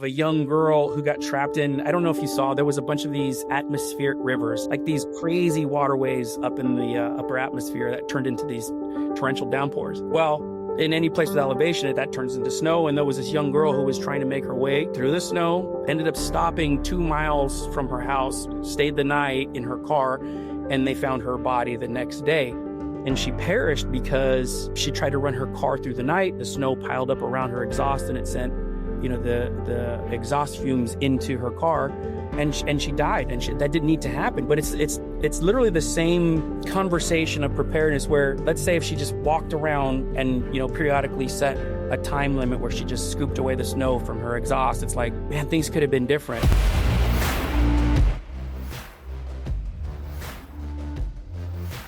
A young girl who got trapped in, I don't know if you saw, there was a bunch of these atmospheric rivers, like these crazy waterways up in the upper atmosphere that turned into these torrential downpours. Well, in any place with elevation, that turns into snow. And there was this young girl who was trying to make her way through the snow, ended up stopping 2 miles from her house, stayed the night in her car, and they found her body the next day. And she perished because she tried to run her car through the night. The snow piled up around her exhaust and it sent the exhaust fumes into her car, and she died. And that didn't need to happen. But it's literally the same conversation of preparedness where, let's say if she just walked around and, periodically set a time limit where she just scooped away the snow from her exhaust, it's like, man, things could have been different.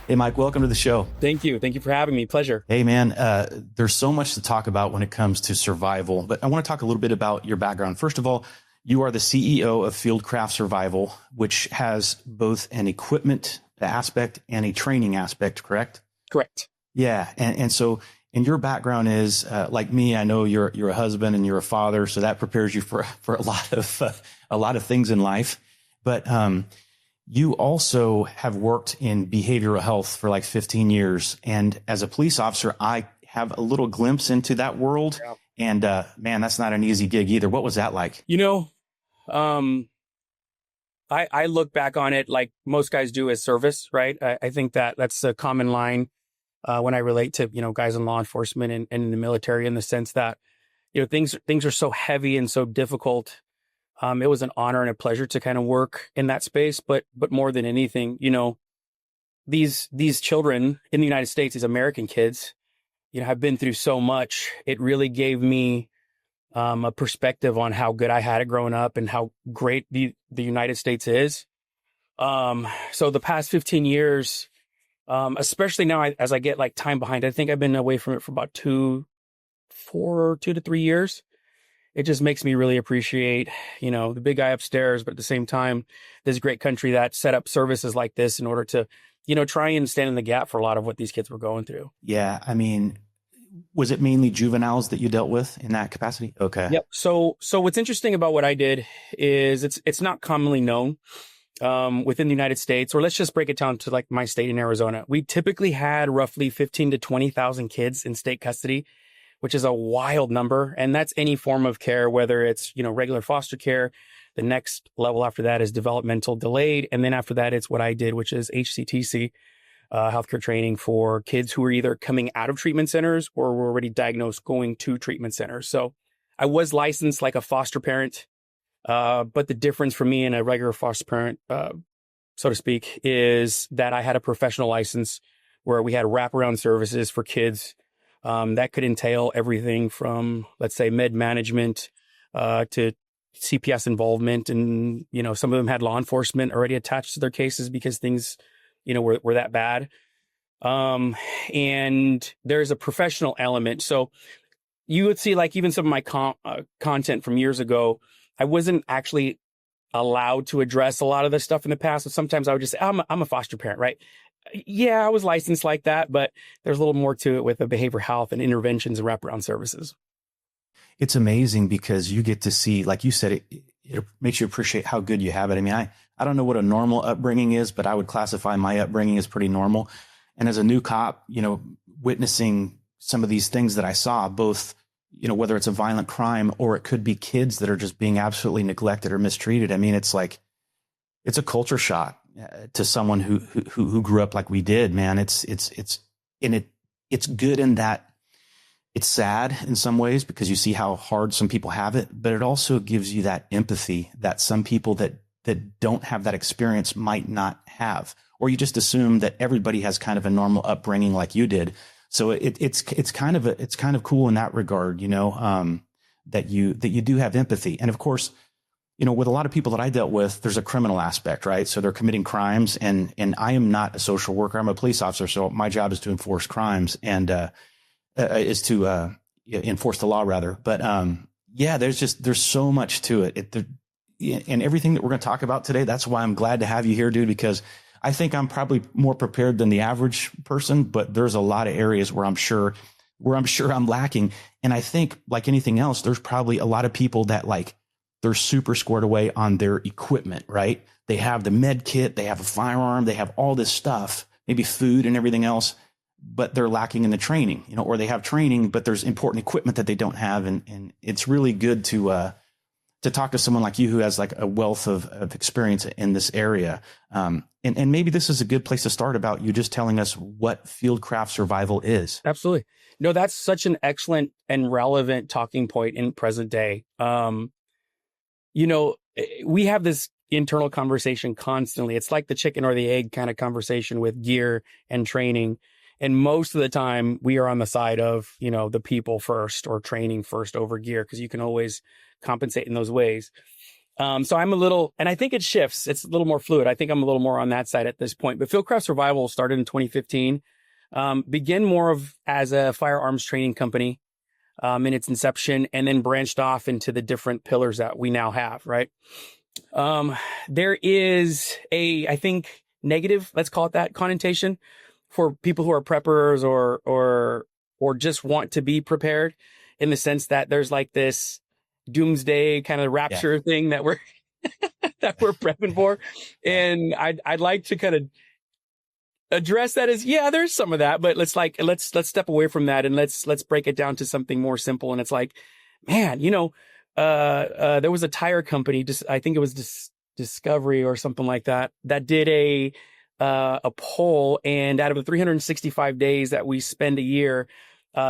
Hey, Mike, welcome to the show. Thank you. Thank you for having me. Pleasure. Hey, man, there's so much to talk about when it comes to survival, but I want to talk a little bit about your background. First of all, you are the CEO of Fieldcraft Survival, which has both an equipment aspect and a training aspect, correct? Correct. Yeah. And so, and your background is like me, I know you're a husband and you're a father, so that prepares you for a lot of things in life. But you also have worked in behavioral health for like 15 years. And as a police officer, I have a little glimpse into that world. Yeah. And man, that's not an easy gig either. What was that like? I look back on it like most guys do as service, right? I think that's a common line when I relate to, guys in law enforcement and in the military, in the sense that, things are so heavy and so difficult. It was an honor and a pleasure to kind of work in that space. But more than anything, these children in the United States, these American kids, have been through so much. It really gave me a perspective on how good I had it growing up and how great the United States is. So the past 15 years, especially now as I get like time behind, I think I've been away from it for about 2 to 3 years. It just makes me really appreciate, the big guy upstairs, but at the same time, this great country that set up services like this in order to, try and stand in the gap for a lot of what these kids were going through. Yeah. I mean, was it mainly juveniles that you dealt with in that capacity? Okay. Yep. So what's interesting about what I did is it's not commonly known within the United States, or let's just break it down to like my state in Arizona. We typically had roughly 15 to 20,000 kids in state custody, which is a wild number. And that's any form of care, whether it's, regular foster care. The next level after that is developmental delayed. And then after that, it's what I did, which is HCTC, healthcare training for kids who are either coming out of treatment centers or were already diagnosed going to treatment centers. So I was licensed like a foster parent. But the difference for me and a regular foster parent, so to speak, is that I had a professional license where we had wraparound services for kids. That could entail everything from, let's say, med management to CPS involvement. And, some of them had law enforcement already attached to their cases because things, were that bad. And there's a professional element. So you would see like even some of my content from years ago, I wasn't actually allowed to address a lot of this stuff in the past. So sometimes I would just say, I'm a foster parent, right? Yeah, I was licensed like that, but there's a little more to it with the behavioral health and interventions and wraparound services. It's amazing because you get to see, like you said, it makes you appreciate how good you have it. I mean, I don't know what a normal upbringing is, but I would classify my upbringing as pretty normal. And as a new cop, witnessing some of these things that I saw, both, whether it's a violent crime or it could be kids that are just being absolutely neglected or mistreated. I mean, it's like, it's a culture shock to someone who grew up like we did, man. It's good in that it's sad in some ways because you see how hard some people have it, but it also gives you that empathy that some people that don't have that experience might not have, or you just assume that everybody has kind of a normal upbringing like you did. So it's kind of cool in that regard, that you do have empathy. And of course, with a lot of people that I dealt with, there's a criminal aspect, right? So they're committing crimes, and I am not a social worker. I'm a police officer. So my job is to enforce crimes and, is to, enforce the law rather. But, yeah, there's so much to it. And everything that we're going to talk about today, that's why I'm glad to have you here, dude, because I think I'm probably more prepared than the average person, but there's a lot of areas where I'm sure I'm lacking. And I think like anything else, there's probably a lot of people that like they're super squared away on their equipment, right? They have the med kit, they have a firearm, they have all this stuff, maybe food and everything else, but they're lacking in the training, or they have training, but there's important equipment that they don't have. And it's really good to talk to someone like you who has like a wealth of experience in this area. And maybe this is a good place to start about you just telling us what Fieldcraft Survival is. Absolutely. No, that's such an excellent and relevant talking point in present day. We have this internal conversation constantly. It's like the chicken or the egg kind of conversation with gear and training. And most of the time we are on the side of, the people first or training first over gear, because you can always compensate in those ways. So I'm and I think it shifts. It's a little more fluid. I think I'm a little more on that side at this point. But Fieldcraft Survival started in 2015, began more of as a firearms training company in its inception, and then branched off into the different pillars that we now have, right? There is I think, negative, let's call it that, connotation for people who are preppers or just want to be prepared, in the sense that there's like this doomsday kind of rapture thing that we're prepping for. And I'd like to kind of address that as, there's some of that, but let's step away from that and let's break it down to something more simple. And it's like, man, there was a tire company, I think it was Discovery or something like that did a poll, and out of the 365 days that we spend a year,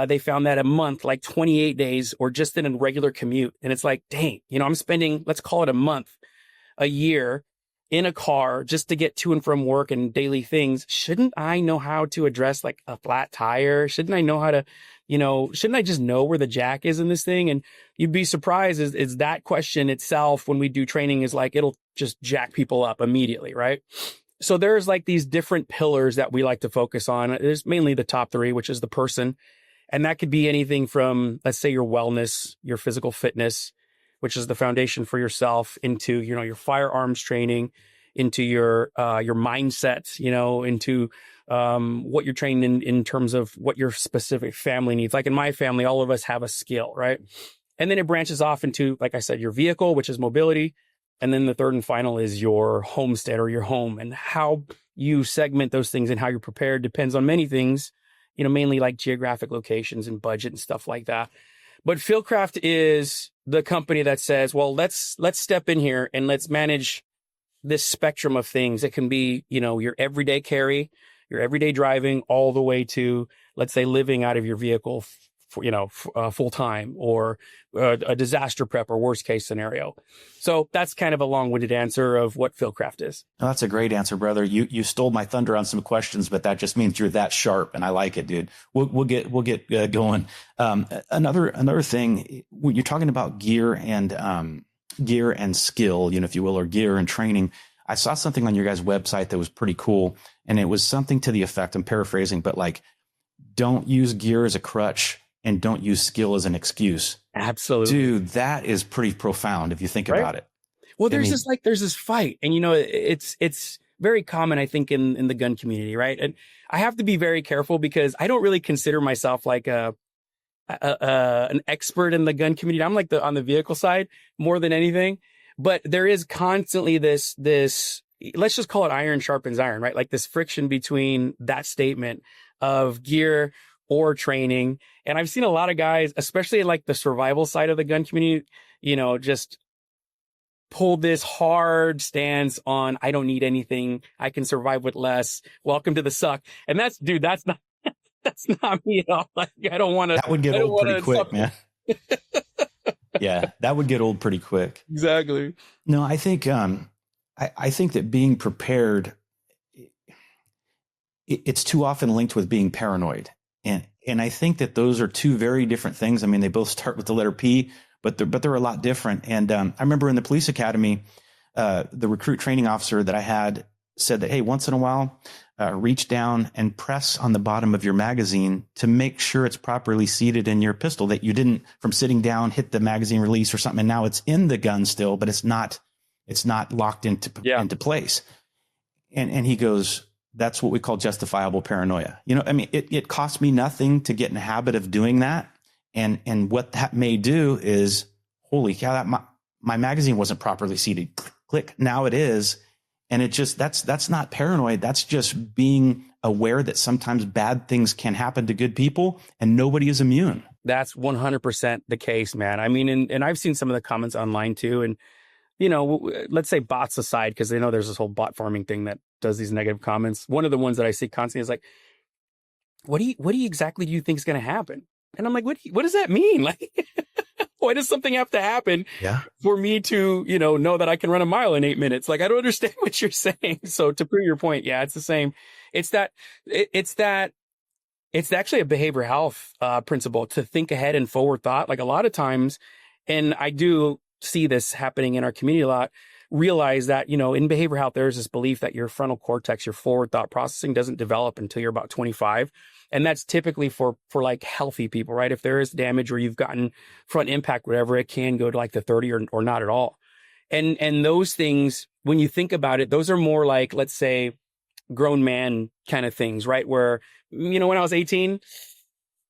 they found that a month, like 28 days, or just in a regular commute. And it's like, dang, I'm spending, let's call it a month, a year in a car just to get to and from work and daily things. Shouldn't I know how to address like a flat tire? Shouldn't I know how to, shouldn't I just know where the jack is in this thing? And you'd be surprised is that question itself, when we do training, is like, it'll just jack people up immediately, right? So there's like these different pillars that we like to focus on. There's mainly the top three, which is the person. And that could be anything from, let's say, your wellness, your physical fitness, which is the foundation for yourself, into, your firearms training, into your mindset, into what you're trained in terms of what your specific family needs. Like in my family, all of us have a skill, right? And then it branches off into, like I said, your vehicle, which is mobility. And then the third and final is your homestead or your home, and how you segment those things and how you're prepared depends on many things, mainly like geographic locations and budget and stuff like that. But Fieldcraft is the company that says, well, let's step in here and let's manage this spectrum of things. It can be, your everyday carry, your everyday driving, all the way to, let's say, living out of your vehicle full time, or a disaster prep or worst case scenario. So that's kind of a long-winded answer of what Fieldcraft is. Oh, that's a great answer, brother. You stole my thunder on some questions, but that just means you're that sharp, and I like it, dude. We'll get going. Another thing, when you're talking about gear and skill, if you will, or gear and training, I saw something on your guys' website that was pretty cool, and it was something to the effect, I'm paraphrasing, but like, don't use gear as a crutch and don't use skill as an excuse. Absolutely. Dude, that is pretty profound if you think about it. Well, there's this fight, and it's very common, I think, in the gun community, right? And I have to be very careful, because I don't really consider myself like an expert in the gun community. I'm like on the vehicle side more than anything, but there is constantly this, let's just call it iron sharpens iron, right? Like this friction between that statement of gear or training. And I've seen a lot of guys, especially like the survival side of the gun community, just pull this hard stance on, I don't need anything, I can survive with less, welcome to the suck. And that's not me at all. Like, I don't want to. That would get old pretty quick, man. Yeah, that would get old pretty quick. Exactly. No, I think I think that being prepared, it's too often linked with being paranoid. And I think that those are two very different things. I mean, they both start with the letter P, but they're a lot different. And I remember in the police academy, the recruit training officer that I had said that, hey, once in a while, reach down and press on the bottom of your magazine to make sure it's properly seated in your pistol, that you didn't, from sitting down, hit the magazine release or something, and now it's in the gun still, but it's not locked into place. And he goes, that's what we call justifiable paranoia. I mean, it cost me nothing to get in the habit of doing that. And what that may do is, holy cow, my magazine wasn't properly seated. Click. Now it is. And it just, that's not paranoid. That's just being aware that sometimes bad things can happen to good people and nobody is immune. That's 100% the case, man. I mean, and I've seen some of the comments online too. And, let's say bots aside, because they know there's this whole bot farming thing that does these negative comments. One of the ones that I see constantly is like, what exactly do you think is going to happen? And I'm like, what does that mean? Like, why does something have to happen for me to, know that I can run a mile in 8 minutes? Like, I don't understand what you're saying. So to prove your point, yeah, it's the same. It's actually a behavioral health principle to think ahead and forward thought. Like a lot of times, and I do see this happening in our community a lot, realize that, in behavioral health, there's this belief that your frontal cortex, your forward thought processing doesn't develop until you're about 25. And that's typically for like healthy people, right? If there is damage or you've gotten front impact, whatever, it can go to like the 30 or not at all. And those things, when you think about it, those are more like, let's say, grown man kind of things, right? Where, when I was 18,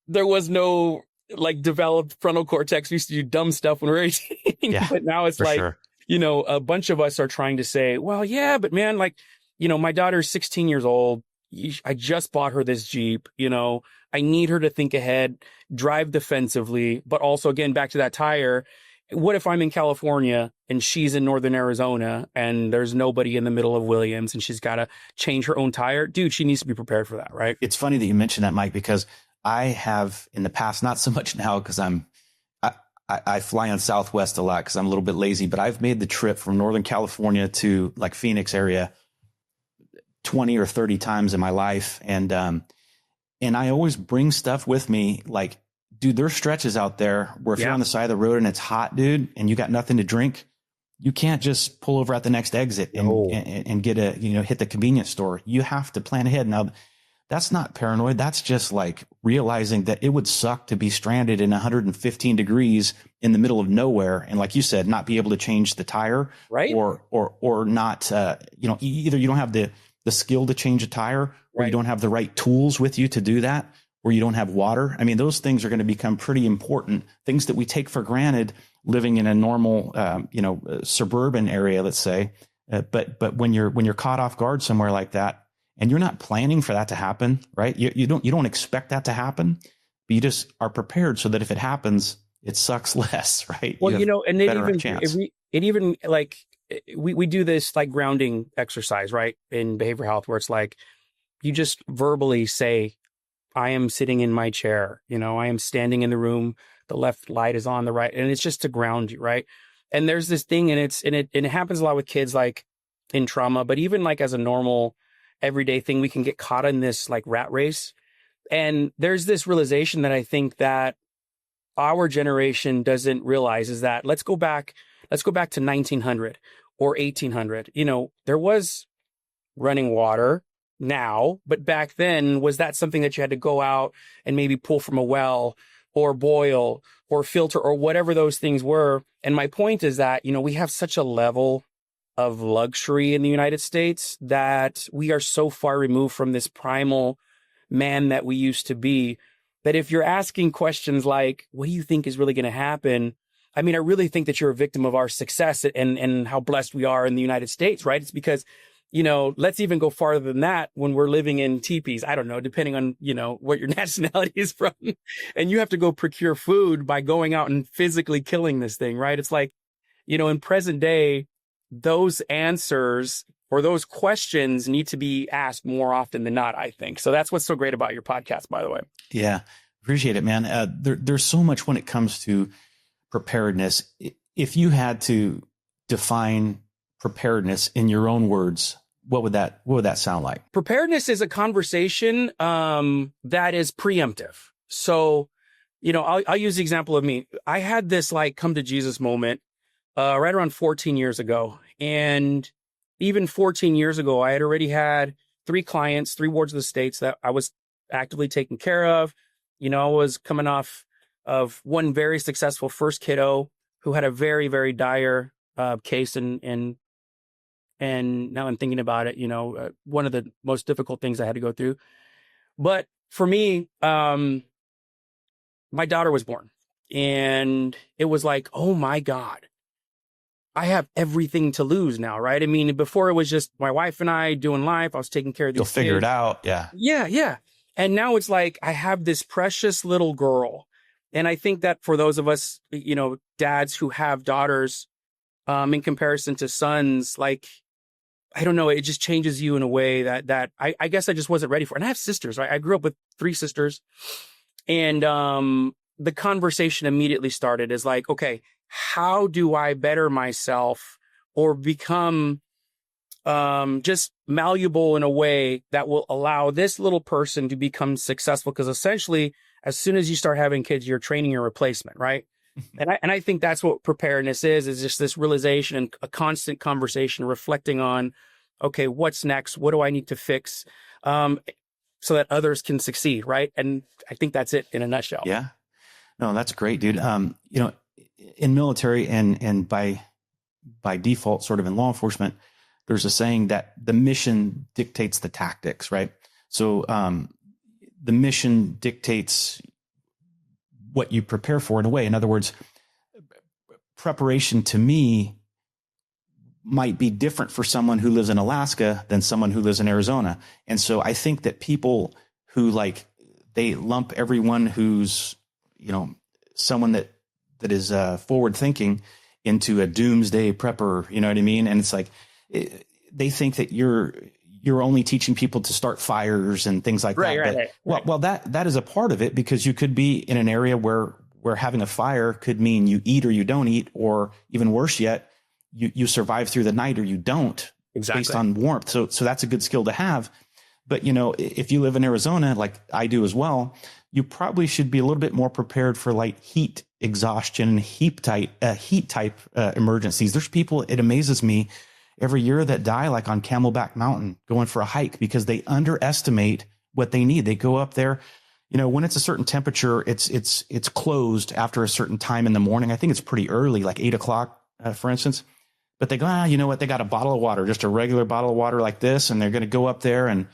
there was no like developed frontal cortex. We used to do dumb stuff when we were 18. Yeah, but now it's like, sure. A bunch of us are trying to say, well, yeah, but man, like, my daughter's 16 years old. I just bought her this Jeep, I need her to think ahead, drive defensively, but also again, back to that tire. What if I'm in California and she's in Northern Arizona and there's nobody in the middle of Williams and she's got to change her own tire? Dude, she needs to be prepared for that, right? It's funny that you mentioned that, Mike, because I have in the past, not so much now because I fly on Southwest a lot because I'm a little bit lazy, but I've made the trip from Northern California to like Phoenix area 20 or 30 times in my life. And I always bring stuff with me. Like, dude, there's stretches out there where if you're on the side of the road and it's hot, dude, and you got nothing to drink, you can't just pull over at the next exit and get hit the convenience store. You have to plan ahead. Now, that's not paranoid. That's just like realizing that it would suck to be stranded in 115 degrees in the middle of nowhere. And like you said, not be able to change the tire, right? Or not, either you don't have the skill to change a tire, or you don't have the right tools with you to do that, or you don't have water. I mean, those things are going to become pretty important, things that we take for granted living in a normal, suburban area, let's say. But when you're caught off guard somewhere like that, and you're not planning for that to happen, right? You don't expect that to happen, but you just are prepared so that if it happens, it sucks less, right? Well, and it even like, we do this like grounding exercise, right? In behavioral health, where it's like, you just verbally say, I am sitting in my chair, I am standing in the room, the left light is on the right. And it's just to ground you, right? And there's this thing, and it happens a lot with kids, like in trauma, but even like as a normal everyday thing, we can get caught in this like rat race. And there's this realization that I think that our generation doesn't realize is that let's go back to 1900 or 1800. There was running water now, but back then, was that something that you had to go out and maybe pull from a well or boil or filter or whatever those things were? And my point is that, we have such a level of luxury in the United States that we are so far removed from this primal man that we used to be, that if you're asking questions like, what do you think is really going to happen? I mean, I really think that you're a victim of our success and how blessed we are in the United States, right? It's because, let's even go farther than that when we're living in teepees. I don't know, depending on, what your nationality is from. And you have to go procure food by going out and physically killing this thing, right? It's like, in present day, those answers or those questions need to be asked more often than not, I think. So that's what's so great about your podcast, by the way. Yeah, appreciate it, man. There's so much when it comes to preparedness. If you had to define preparedness in your own words, what would that sound like? Preparedness is a conversation that is preemptive. So, I'll use the example of me. I had this like come to Jesus moment right around 14 years ago. And even 14 years ago, I had already had 3 clients, 3 wards of the states that I was actively taking care of. I was coming off of one very successful first kiddo who had a very, very dire case. And now I'm thinking about it, one of the most difficult things I had to go through. But for me, my daughter was born, and it was like, oh my God, I have everything to lose now, right? I mean, before it was just my wife and I doing life. I was taking care of these You'll figure kids. it out. Yeah. Yeah, yeah. And now it's like I have this precious little girl. And I think that for those of us, dads who have daughters, in comparison to sons, like, I don't know, it just changes you in a way that I guess I just wasn't ready for. And I have sisters, right? I grew up with 3 sisters. And the conversation immediately started is like, okay, how do I better myself or become just malleable in a way that will allow this little person to become successful? Because essentially, as soon as you start having kids, you're training your replacement, right? And I think that's what preparedness is just this realization and a constant conversation reflecting on, okay, what's next? What do I need to fix? So that others can succeed, right? And I think that's it in a nutshell. Yeah. No, that's great, dude. In military and by default, sort of in law enforcement, there's a saying that the mission dictates the tactics, right? So the mission dictates what you prepare for in a way. In other words, preparation to me might be different for someone who lives in Alaska than someone who lives in Arizona. And so I think that people who they lump everyone who's, someone that is forward thinking into a doomsday prepper, you know what I mean? And it's like, they think that you're only teaching people to start fires and things like that. Right. Well, that is a part of it, because you could be in an area where having a fire could mean you eat or you don't eat, or even worse yet, you survive through the night or you don't, exactly, based on warmth. So that's a good skill to have. But, if you live in Arizona, like I do as well, you probably should be a little bit more prepared for like heat exhaustion and heat type emergencies. There's people, it amazes me, every year that die like on Camelback Mountain going for a hike because they underestimate what they need. They go up there, when it's a certain temperature, it's closed after a certain time in the morning. I think it's pretty early, like 8:00, for instance. But they go, you know what? They got a bottle of water, just a regular bottle of water like this, and they're going to go up there and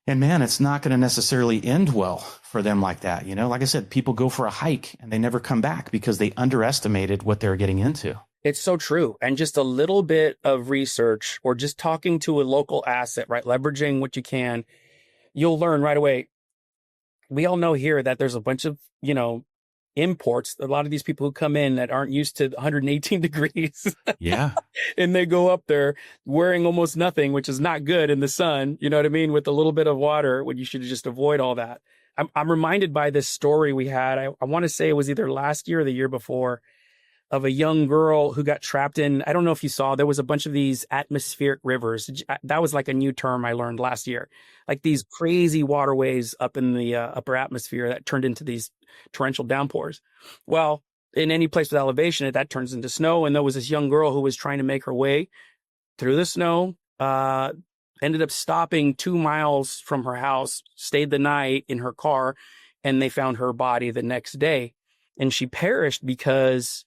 man, it's not going to necessarily end well for them like that. Like I said, people go for a hike and they never come back because they underestimated what they're getting into. It's so true. And just a little bit of research or just talking to a local asset, right? Leveraging what you can, you'll learn right away. We all know here that there's a bunch of, imports. A lot of these people who come in that aren't used to 118 degrees. Yeah. And they go up there wearing almost nothing, which is not good in the sun. You know what I mean? With a little bit of water, when you should just avoid all that. I'm reminded by this story we had. I want to say it was either last year or the year before, of a young girl who got trapped in, I don't know if you saw, there was a bunch of these atmospheric rivers. That was like a new term I learned last year, like these crazy waterways up in the upper atmosphere that turned into these torrential downpours. Well, in any place with elevation, that turns into snow. And there was this young girl who was trying to make her way through the snow, ended up stopping 2 miles from her house, stayed the night in her car, and they found her body the next day. And she perished because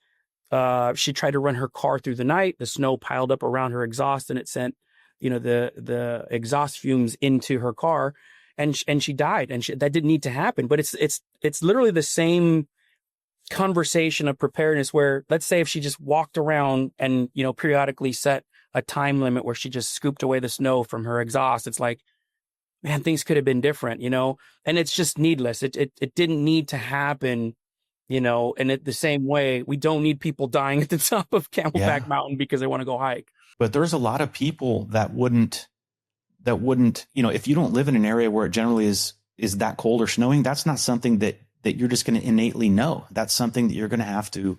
she tried to run her car through the night. The snow piled up around her exhaust, and it sent, the exhaust fumes into her car, and she died. And that didn't need to happen. But it's literally the same conversation of preparedness, where let's say if she just walked around and periodically set a time limit where she just scooped away the snow from her exhaust, it's like, man, things could have been different, and it's just needless. It didn't need to happen. And the same way, we don't need people dying at the top of Camelback Mountain because they want to go hike. But there's a lot of people that wouldn't, if you don't live in an area where it generally is that cold or snowing, that's not something that you're just going to innately know. That's something that you're going to have to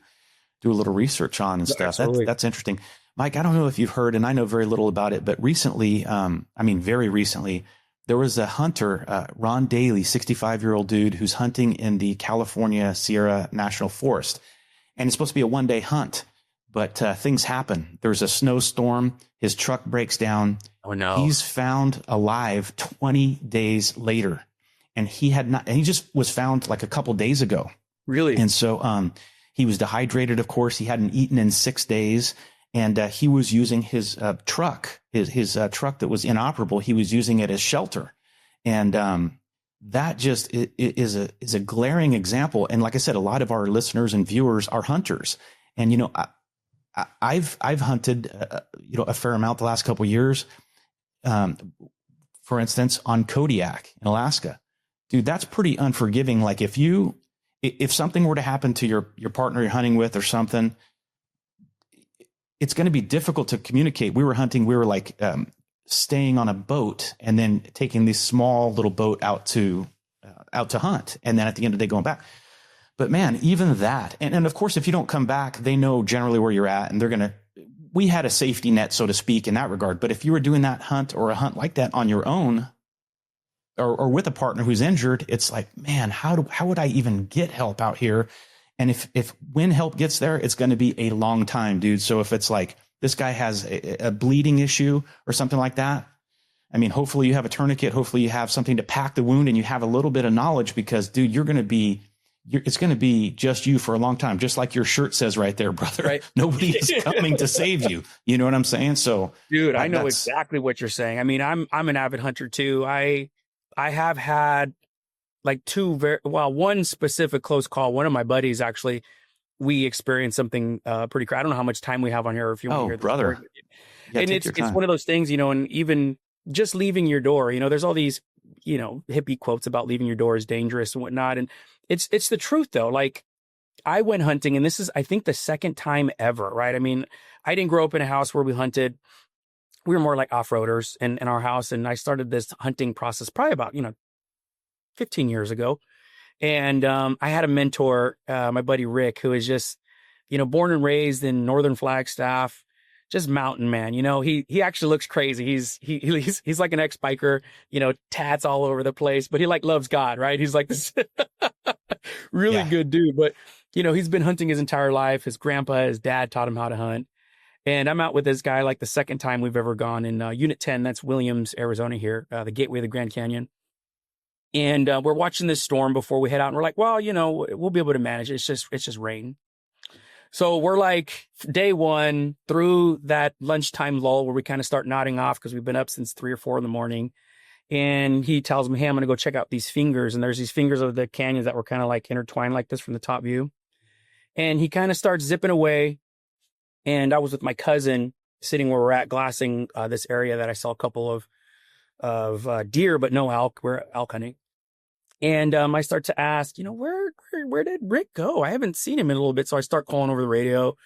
do a little research on and stuff. That's interesting. Mike, I don't know if you've heard, and I know very little about it, but recently, very recently, there was a hunter, Ron Daly, 65-year-old dude who's hunting in the California Sierra National Forest. And it's supposed to be a one-day hunt, but things happen. There's a snowstorm. His truck breaks down. Oh, no. He's found alive 20 days later. And he just was found like a couple days ago. Really? And so he was dehydrated, of course. He hadn't eaten in 6 days. And he was using his truck, his truck that was inoperable. He was using it as shelter, and that just is a glaring example. And like I said, a lot of our listeners and viewers are hunters, and I've hunted, a fair amount the last couple of years. For instance, on Kodiak in Alaska, dude, that's pretty unforgiving. Like if something were to happen to your partner you're hunting with or something, it's going to be difficult to communicate. We were hunting, we were like, staying on a boat and then taking this small little boat out to hunt. And then at the end of the day, going back. But man, even that, and of course, if you don't come back, they know generally where you're at, and we had a safety net, so to speak, in that regard. But if you were doing that hunt or a hunt like that on your own, or with a partner who's injured, it's like, man, how would I even get help out here? And if when help gets there, it's going to be a long time, dude. So if it's like this guy has a bleeding issue or something like that, I mean, hopefully you have a tourniquet, hopefully you have something to pack the wound, and you have a little bit of knowledge, because, dude, it's going to be just you for a long time. Just like your shirt says right there, brother. Right. Nobody is coming to save you. You know what I'm saying? So, dude, I know exactly what you're saying. I mean, I'm an avid hunter too. I have had like one specific close call. One of my buddies, actually, we experienced something pretty crazy. I don't know how much time we have on here, if you want to hear the brother. story. Yeah, and it's one of those things, and even just leaving your door, there's all these, hippie quotes about leaving your door is dangerous and whatnot. And it's the truth though. Like, I went hunting, and this is, I think, the second time ever, right? I mean, I didn't grow up in a house where we hunted. We were more like off-roaders in our house. And I started this hunting process probably about, 15 years ago. And I had a mentor, my buddy Rick, who is just, born and raised in Northern Flagstaff, just mountain man. He actually looks crazy. He's like an ex-biker, tats all over the place, but he like loves God, right? He's like this really good dude. But, he's been hunting his entire life. His grandpa, his dad taught him how to hunt. And I'm out with this guy like the second time we've ever gone in Unit 10. That's Williams, Arizona here, the gateway of the Grand Canyon. And we're watching this storm before we head out. And we're like, well, we'll be able to manage it. It's just rain. So we're like day one through that lunchtime lull where we kind of start nodding off because we've been up since 3 or 4 in the morning. And he tells me, hey, I'm going to go check out these fingers. And there's these fingers of the canyons that were kind of like intertwined like this from the top view. And he kind of starts zipping away. And I was with my cousin sitting where we're at, glassing this area that I saw a couple of deer, but no elk. We're elk hunting. And I start to ask, where did Rick go? I haven't seen him in a little bit. So I start calling over the radio.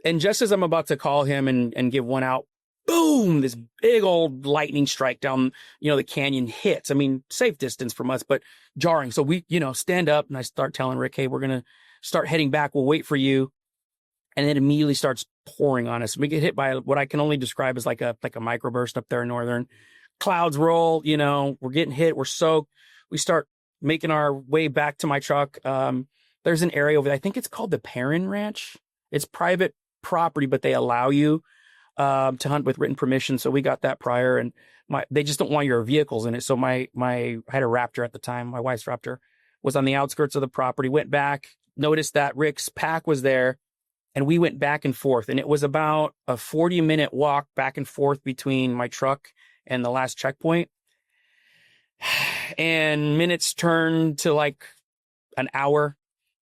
And just as I'm about to call him and give one out, boom, this big old lightning strike down, the canyon hits. I mean, safe distance from us, but jarring. So we, stand up, and I start telling Rick, hey, we're going to start heading back. We'll wait for you. And it immediately starts pouring on us. We get hit by what I can only describe as like a microburst up there in northern. Clouds roll, we're getting hit. We're soaked. We start making our way back to my truck. There's an area over there. I think it's called the Perrin Ranch. It's private property, but they allow you to hunt with written permission. So we got that prior, and they just don't want your vehicles in it. So I had a Raptor at the time. My wife's Raptor was on the outskirts of the property. Went back, noticed that Rick's pack was there, and we went back and forth. And it was about a 40-minute walk back and forth between my truck and the last checkpoint. And minutes turned to like an hour.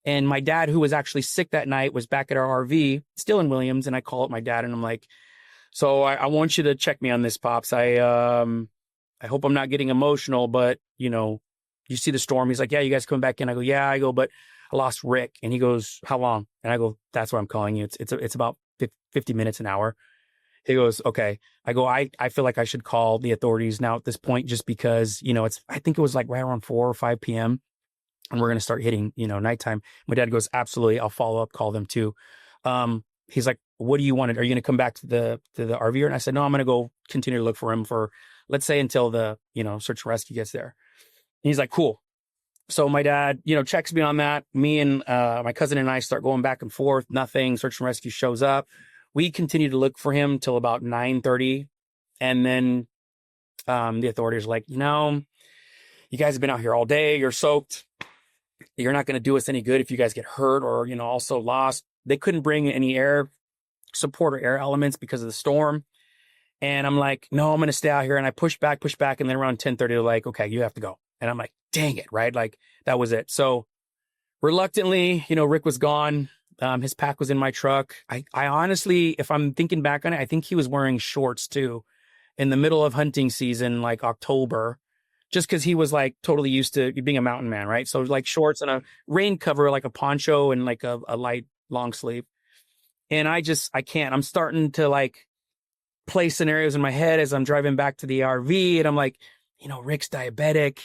And my dad, who was actually sick that night, was back at our RV, still in Williams. And I call up my dad, and I'm like, so I want you to check me on this, Pops. I hope I'm not getting emotional, but you see the storm. He's like, yeah, you guys coming back in? I go, yeah. I go, but I lost Rick. And he goes, how long? And I go, that's what I'm calling you. It's about 50 minutes, an hour. He goes, okay. I go, I feel like I should call the authorities now at this point, just because, I think it was like right around 4 or 5 p.m. and we're going to start hitting, nighttime. My dad goes, absolutely. I'll follow up, call them too. He's like, what do you want? Are you going to come back to the RV? And I said, no, I'm going to go continue to look for him for, let's say, until the, search and rescue gets there. And he's like, cool. So my dad, checks me on that. Me and my cousin and I start going back and forth. Nothing. Search and rescue shows up. We continue to look for him till about 9:30. And then the authorities are like, you guys have been out here all day. You're soaked. You're not going to do us any good if you guys get hurt or, also lost. They couldn't bring any air support or air elements because of the storm. And I'm like, no, I'm going to stay out here. And I push back. And then around 10:30, they're like, okay, you have to go. And I'm like, dang it, right? Like, that was it. So reluctantly, Rick was gone. His pack was in my truck. I honestly, if I'm thinking back on it, I think he was wearing shorts too in the middle of hunting season, like October, just because he was like totally used to being a mountain man, right? So like shorts and a rain cover, like a poncho and like a light long sleeve. And I can't. I'm starting to like play scenarios in my head as I'm driving back to the RV, and I'm like, Rick's diabetic.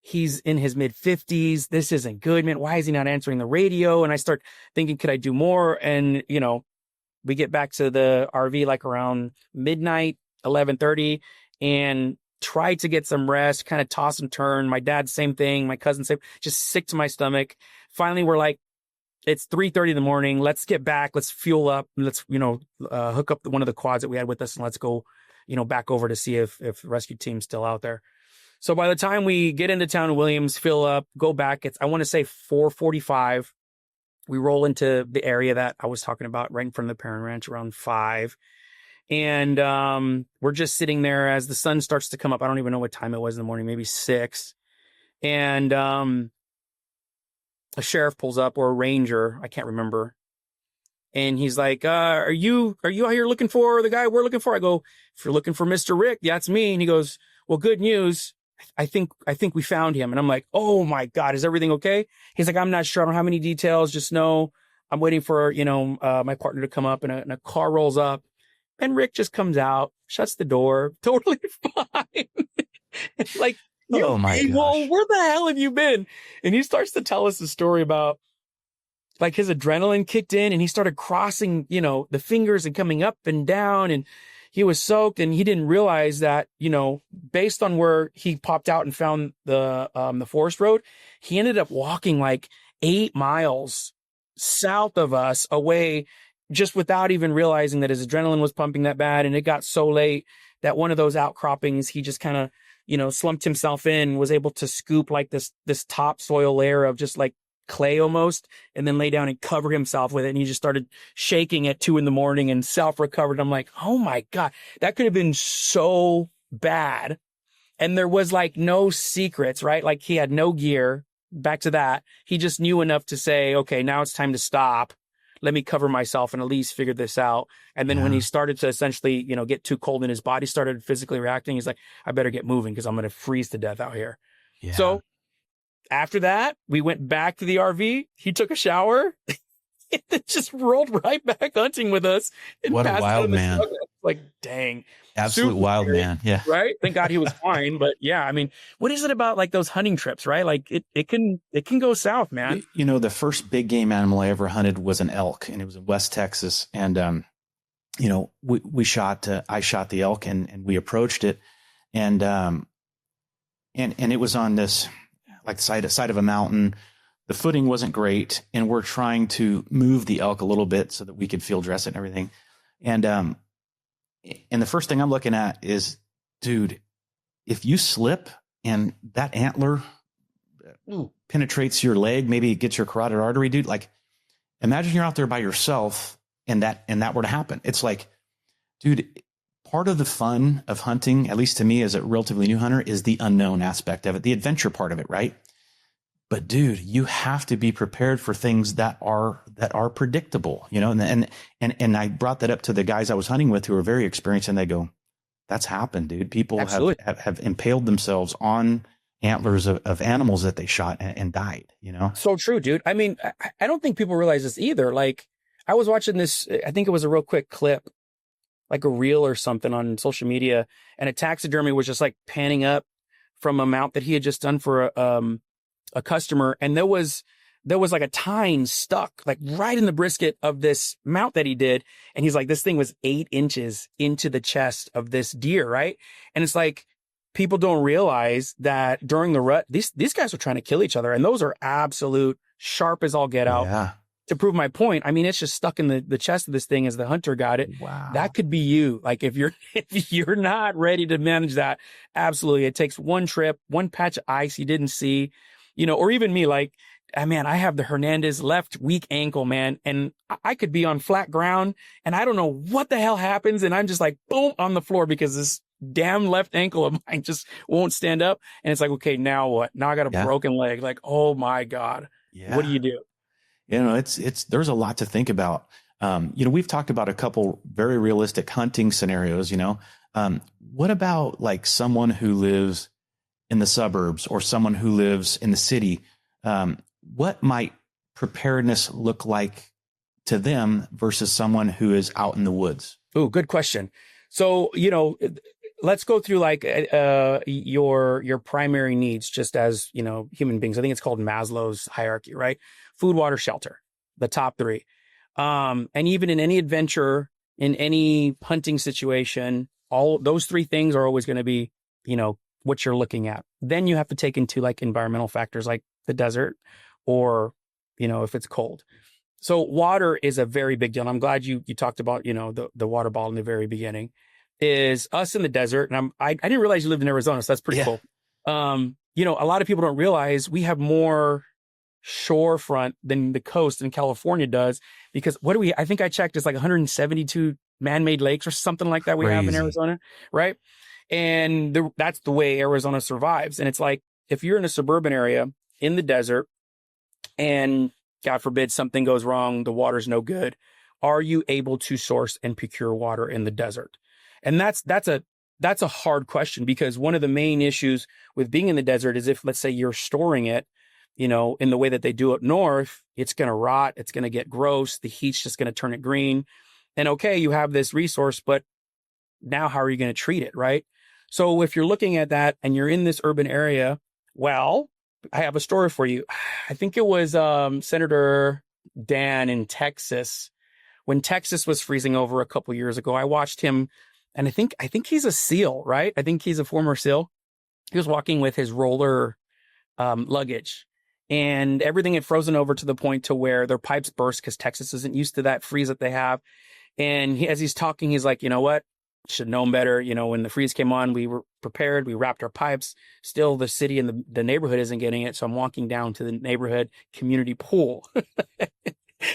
He's in his mid 50s. This isn't good, man. Why is he not answering the radio? And I start thinking, could I do more? And, we get back to the RV like around midnight, 11:30, and try to get some rest, kind of toss and turn. My dad, same thing. My cousin, same, just sick to my stomach. Finally, we're like, it's 3:30 in the morning. Let's get back. Let's fuel up. Let's, hook up one of the quads that we had with us, and let's go, back over to see if the rescue team's still out there. So by the time we get into town in Williams, fill up, go back, I want to say 4:45. We roll into the area that I was talking about right in front of the parent ranch around 5. And we're just sitting there as the sun starts to come up. I don't even know what time it was in the morning, maybe 6. And a sheriff pulls up, or a ranger, I can't remember. And he's like, are you out here looking for the guy we're looking for? I go, if you're looking for Mr. Rick, that's me. And he goes, well, good news. I think we found him. And I'm like, oh my God, is everything okay? He's like, I'm not sure. I don't have any details. Just know I'm waiting for, my partner to come up, and a car rolls up, and Rick just comes out, shuts the door, totally fine. Like, oh my gosh, where the hell have you been? And he starts to tell us a story about like his adrenaline kicked in, and he started crossing, the fingers and coming up and down, and he was soaked, and he didn't realize that, based on where he popped out and found the forest road, he ended up walking like 8 miles south of us away, just without even realizing that his adrenaline was pumping that bad. And it got so late that one of those outcroppings, he just kind of, slumped himself in, was able to scoop like this topsoil layer of just like clay almost, and then lay down and cover himself with it. And he just started shaking at 2 a.m. and self-recovered. I'm like, oh my God, that could have been so bad. And there was like no secrets, right? Like he had no gear. Back to that. He just knew enough to say, okay, now it's time to stop. Let me cover myself and at least figure this out. And then when he started to essentially, get too cold and his body started physically reacting, he's like, I better get moving because I'm going to freeze to death out here. Yeah. So after that, we went back to the RV. He took a shower and then just rolled right back hunting with us. And what a wild man. Like, dang. Absolute wild scary, man. Yeah. Right. Thank God he was fine. But yeah, I mean, what is it about like those hunting trips, right? Like it can go south, man. The first big game animal I ever hunted was an elk, and it was in West Texas. And, I shot the elk, and we approached it, and it was on this like side of a mountain. The footing wasn't great, and we're trying to move the elk a little bit so that we could field dress it and everything. And the first thing I'm looking at is, dude, if you slip and that antler penetrates your leg, maybe it gets your carotid artery, dude, like imagine you're out there by yourself and that were to happen. It's like, dude, part of the fun of hunting, at least to me as a relatively new hunter, is the unknown aspect of it, the adventure part of it, right? But dude, you have to be prepared for things that are predictable, and I brought that up to the guys I was hunting with who are very experienced, and they go, that's happened, dude. People have impaled themselves on antlers of animals that they shot and died, So true, dude. I mean, I don't think people realize this either. Like I was watching this, I think it was a real quick clip, like a reel or something on social media, and a taxidermy was just like panning up from a mount that he had just done for a customer, and there was like a tine stuck like right in the brisket of this mount that he did, and he's like, this thing was 8 inches into the chest of this deer, right? And it's like people don't realize that during the rut, these guys were trying to kill each other, and those are absolute sharp as all get out. Yeah. To prove my point, I mean, it's just stuck in the chest of this thing as the hunter got it. Wow. That could be you. Like if you're not ready to manage that, absolutely. It takes one trip, one patch of ice you didn't see, or even me, like, man, I have the Hernandez left weak ankle, man. And I could be on flat ground and I don't know what the hell happens. And I'm just like, boom, on the floor because this damn left ankle of mine just won't stand up. And it's like, okay, now what? Now I got a broken leg. Like, oh my God. Yeah. What do you do? There's a lot to think about. We've talked about a couple very realistic hunting scenarios, what about like someone who lives in the suburbs or someone who lives in the city? What might preparedness look like to them versus someone who is out in the woods? Oh, good question. So, let's go through like your primary needs just as, human beings. I think it's called Maslow's hierarchy, right? Food, water, shelter, the top three. And even in any adventure, in any hunting situation, all those three things are always going to be, what you're looking at. Then you have to take into like environmental factors like the desert or, if it's cold. So water is a very big deal. And I'm glad you talked about, the water bottle in the very beginning. Is us in the desert. And I didn't realize you lived in Arizona, so that's pretty cool. A lot of people don't realize we have more shorefront than the coast in California does, because I think I checked, it's like 172 man-made lakes or something like that we have in Arizona, right? And that's the way Arizona survives. And it's like, if you're in a suburban area in the desert and God forbid something goes wrong, the water's no good, are you able to source and procure water in the desert? And that's a hard question, because one of the main issues with being in the desert is if, let's say, you're storing it, in the way that they do up north, it's going to rot. It's going to get gross. The heat's just going to turn it green. And okay, you have this resource, but now how are you going to treat it? Right. So if you're looking at that and you're in this urban area, well, I have a story for you. I think it was Senator Dan in Texas. When Texas was freezing over a couple years ago, I watched him, and I think he's a SEAL, right? I think he's a former SEAL. He was walking with his roller luggage, and everything had frozen over to the point to where their pipes burst because Texas isn't used to that freeze that they have. And as he's talking, he's like, you know what? Should have known better. When the freeze came on, we were prepared. We wrapped our pipes. Still, the city and the neighborhood isn't getting it. So I'm walking down to the neighborhood community pool.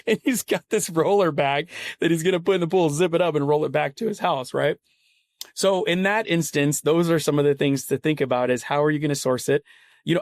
And he's got this roller bag that he's going to put in the pool, zip it up and roll it back to his house, right? So in that instance, those are some of the things to think about, is how are you going to source it?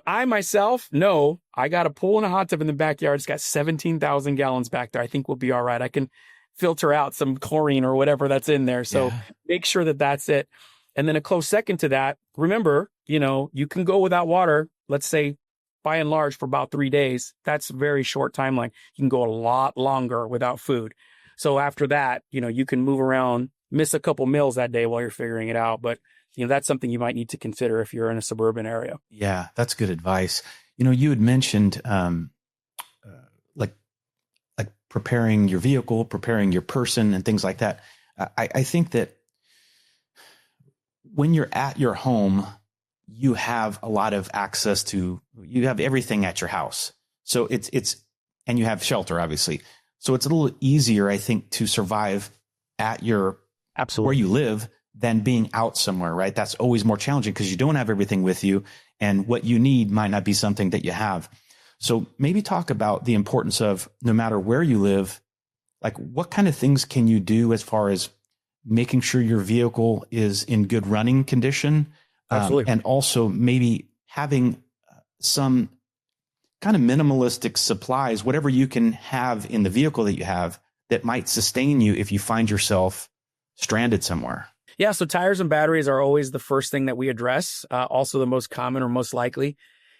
I myself know I got a pool and a hot tub in the backyard. It's got 17,000 gallons back there. I think we'll be all right. I can filter out some chlorine or whatever that's in there. So make sure that that's it. And then a close second to that, remember, you can go without water, let's say, by and large, for about 3 days. That's a very short timeline. You can go a lot longer without food. So after that, you can move around, miss a couple meals that day while you're figuring it out. But, that's something you might need to consider if you're in a suburban area. Yeah, that's good advice. You had mentioned like preparing your vehicle, preparing your person and things like that. I think that when you're at your home, you have a lot of access to, you have everything at your house. So and you have shelter, obviously. So it's a little easier, I think, to survive at where you live than being out somewhere, right? That's always more challenging because you don't have everything with you, and what you need might not be something that you have. So maybe talk about the importance of, no matter where you live, like what kind of things can you do as far as making sure your vehicle is in good running condition. Absolutely. And also maybe having some kind of minimalistic supplies, whatever you can have in the vehicle that you have that might sustain you if you find yourself stranded somewhere. Yeah. So tires and batteries are always the first thing that we address. Also the most common or most likely.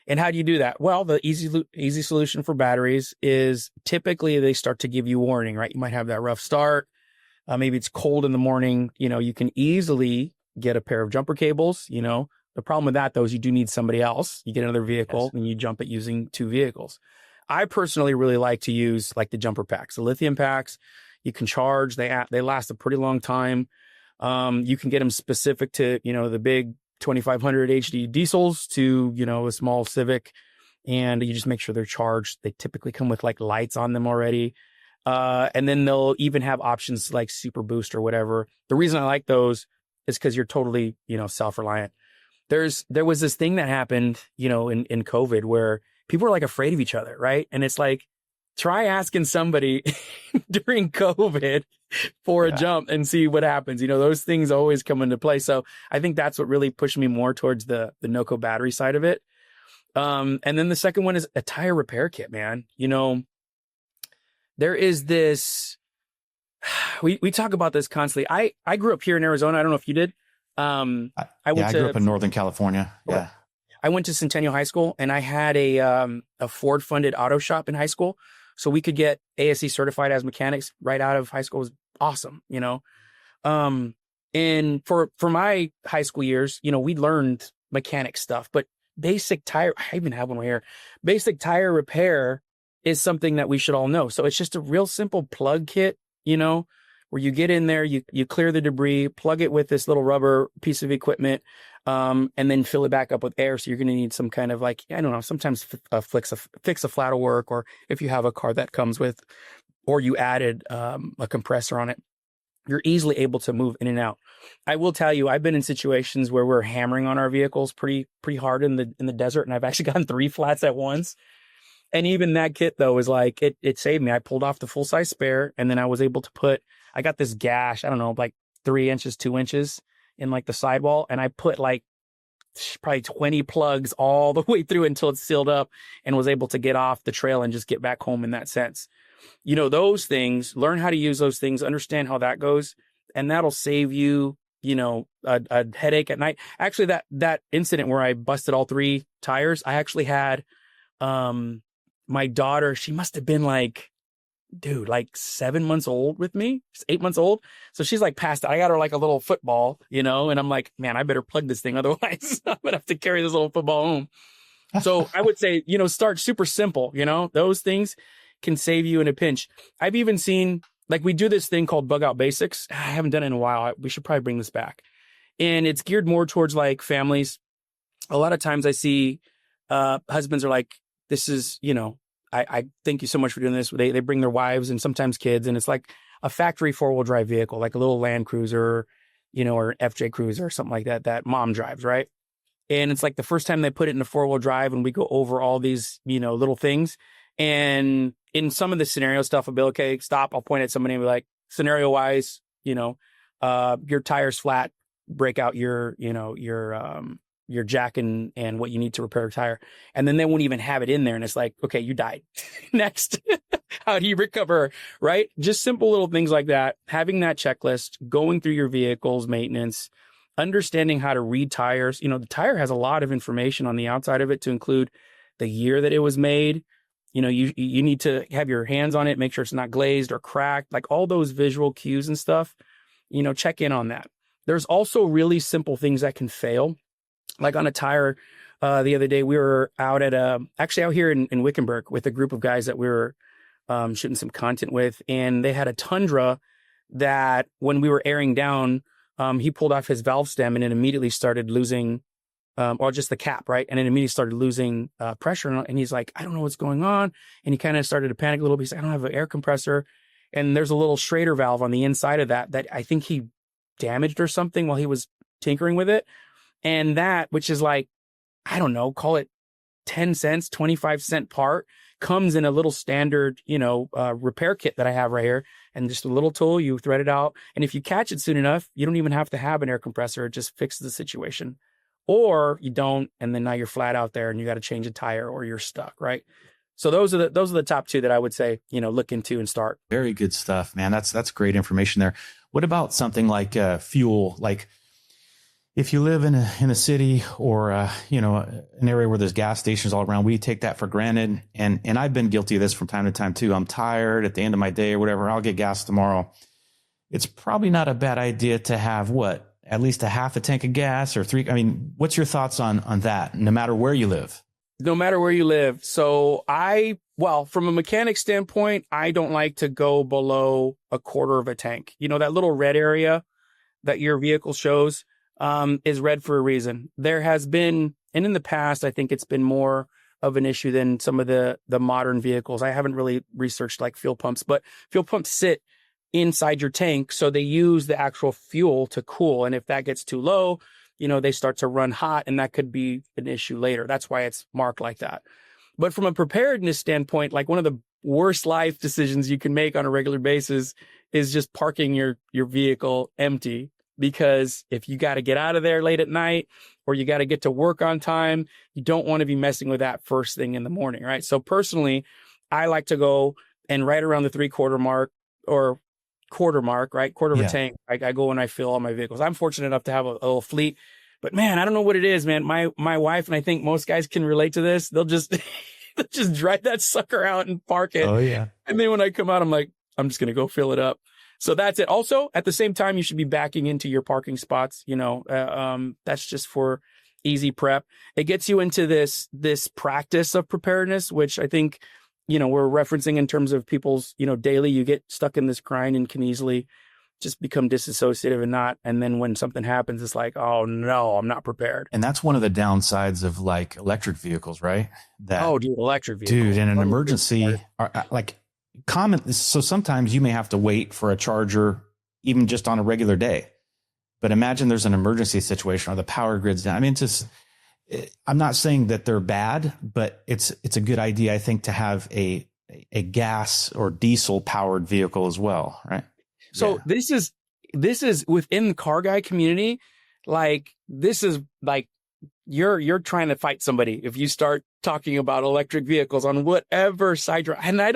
And how do you do that? Well, the easy solution for batteries is typically they start to give you warning, right? You might have that rough start. Maybe it's cold in the morning. You can easily get a pair of jumper cables. The problem with that, though, is you do need somebody else. You get another vehicle and you jump it using two vehicles. I personally really like to use like the jumper packs, the lithium packs. You can charge. They last a pretty long time. You can get them specific to, the big 2500 HD diesels to, a small Civic, and you just make sure they're charged. They typically come with like lights on them already. And then they'll even have options like Super Boost or whatever. The reason I like those is because you're totally, self-reliant. There was this thing that happened, in COVID where people were like afraid of each other, right? And it's like, try asking somebody during COVID for a jump and see what happens. Those things always come into play. So I think that's what really pushed me more towards the NOCO battery side of it. And then the second one is a tire repair kit, man. there is this, we talk about this constantly. I grew up here in Arizona. I don't know if you did. I grew up in Northern California. Yeah. I went to Centennial High School, and I had a Ford funded auto shop in high school. So we could get ASE certified as mechanics right out of high school. It was awesome, you know? And for my high school years, you know, we learned mechanic stuff, but basic tire, I even have one right here. Basic tire repair is something that we should all know. So it's just a real simple plug kit, you know, where you get in there, you clear the debris, plug it with this little rubber piece of equipment, and then fill it back up with air. So you're going to need some kind of like, I don't know, sometimes fix a flat will work, or if you have a car that comes with, or you added a compressor on it, you're easily able to move in and out. I will tell you, I've been in situations where we're hammering on our vehicles pretty hard in the desert, and I've actually gotten 3 flats at once. And even that kit though is like, it saved me. I pulled off the full size spare, and then I was able to I got this gash, I don't know, like 3 inches, 2 inches in like the sidewall. And I put like probably 20 plugs all the way through until it's sealed up, and was able to get off the trail and just get back home in that sense. You know, those things, learn how to use those things, understand how that goes, and that'll save you, you know, a headache at night. Actually, that incident where I busted all 3 tires, I actually had, my daughter, she must have been like 7 months old with me. She's 8 months old. So she's like passed out. I got her like a little football, you know, and I'm like, man, I better plug this thing. Otherwise I'm going to have to carry this little football home. So I would say, you know, start super simple, you know, those things can save you in a pinch. I've even seen, like, we do this thing called Bug Out Basics. I haven't done it in a while. We should probably bring this back. And it's geared more towards like families. A lot of times I see husbands are like, this is, you know, I thank you so much for doing this. They bring their wives and sometimes kids, and it's like a factory 4-wheel drive vehicle, like a little Land Cruiser, you know, or FJ Cruiser or something like that mom drives, right? And it's like the first time they put it in a 4-wheel drive, and we go over all these, you know, little things. And in some of the scenario stuff, I'll be, okay, stop. I'll point at somebody and be like, scenario wise, you know, your tire's flat, break out your jack and what you need to repair a tire. And then they won't even have it in there. And it's like, okay, you died. Next. How do you recover? Right? Just simple little things like that. Having that checklist, going through your vehicle's maintenance, understanding how to read tires. You know, the tire has a lot of information on the outside of it, to include the year that it was made. You know, you need to have your hands on it, make sure it's not glazed or cracked, like all those visual cues and stuff, you know, check in on that. There's also really simple things that can fail. Like on a tire, the other day, we were out actually out here in Wickenburg with a group of guys that we were shooting some content with. And they had a Tundra that when we were airing down, he pulled off his valve stem, and it immediately started losing, or just the cap, right? And it immediately started losing pressure. And he's like, I don't know what's going on. And he kind of started to panic a little bit. He's like, I don't have an air compressor. And there's a little Schrader valve on the inside of that I think he damaged or something while he was tinkering with it. And that, which is like, I don't know, call it 10 cents, 25-cent part, comes in a little standard, you know, repair kit that I have right here. And just a little tool, you thread it out. And if you catch it soon enough, you don't even have to have an air compressor. It just fixes the situation. Or you don't, and then now you're flat out there and you got to change a tire, or you're stuck, right? So those are the top 2 that I would say, you know, look into and start. Very good stuff, man. That's great information there. What about something like fuel? Like, if you live in a city or, you know, an area where there's gas stations all around, we take that for granted. And I've been guilty of this from time to time too. I'm tired at the end of my day or whatever. I'll get gas tomorrow. It's probably not a bad idea to have at least a half a tank of gas or 3. I mean, what's your thoughts on that? No matter where you live. No matter where you live. So from a mechanic standpoint, I don't like to go below a quarter of a tank. You know, that little red area that your vehicle shows, is red for a reason. There has been, and in the past, I think it's been more of an issue than some of the modern vehicles. I haven't really researched like fuel pumps, but fuel pumps sit inside your tank. So they use the actual fuel to cool. And if that gets too low, you know, they start to run hot, and that could be an issue later. That's why it's marked like that. But from a preparedness standpoint, like one of the worst life decisions you can make on a regular basis is just parking your vehicle empty. Because if you got to get out of there late at night, or you got to get to work on time, you don't want to be messing with that first thing in the morning, right? So personally, I like to go And right around the 3/4 mark or quarter mark, right? Quarter of a tank. I go and I fill all my vehicles. I'm fortunate enough to have a little fleet, but man, I don't know what it is, man. My wife, and I think most guys can relate to this. They'll just, they'll just drive that sucker out and park it. Oh yeah. And then when I come out, I'm like, I'm just going to go fill it up. So that's it. Also, at the same time, you should be backing into your parking spots. That's just for easy prep. It gets you into this practice of preparedness, which I think, we're referencing in terms of people's, daily, you get stuck in this grind and can easily just become disassociative and then when something happens, it's like, oh no, I'm not prepared. And that's one of the downsides of like electric vehicles, right? Electric vehicles. Dude, in an emergency, so sometimes you may have to wait for a charger, even just on a regular day. But imagine there's an emergency situation or the power grid's down. I mean, I'm not saying that they're bad, but it's a good idea, I think, to have a gas or diesel powered vehicle as well, right? So this is within the car guy community, like this is like you're trying to fight somebody if you start talking about electric vehicles on whatever side you're, and I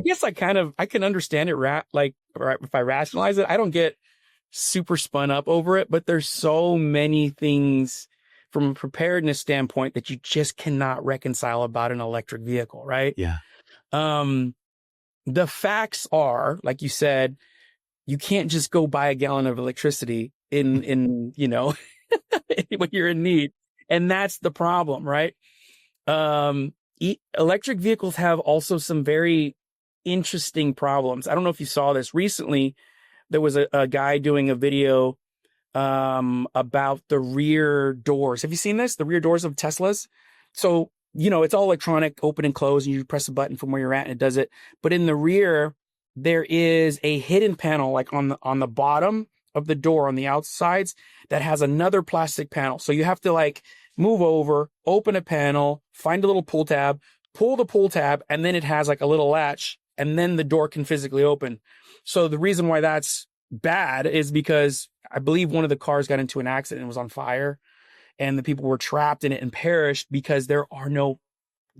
guess I can understand it, if I rationalize it, I don't get super spun up over it, but there's so many things from a preparedness standpoint that you just cannot reconcile about an electric vehicle, right? Yeah. The facts are, like you said, you can't just go buy a gallon of electricity in when you're in need. And that's the problem, right? Electric vehicles have also some very interesting problems. I don't know if you saw this recently. There was a guy doing a video about the rear doors. Have you seen this? The rear doors of Teslas. So, it's all electronic, open and close, and you press a button from where you're at and it does it. But in the rear, there is a hidden panel, like on the bottom of the door on the outsides, that has another plastic panel. So you have to like move over, open a panel, find a little pull the pull tab, and then it has like a little latch, and then the door can physically open. So the reason why that's bad is because I believe one of the cars got into an accident and was on fire, and the people were trapped in it and perished because there are no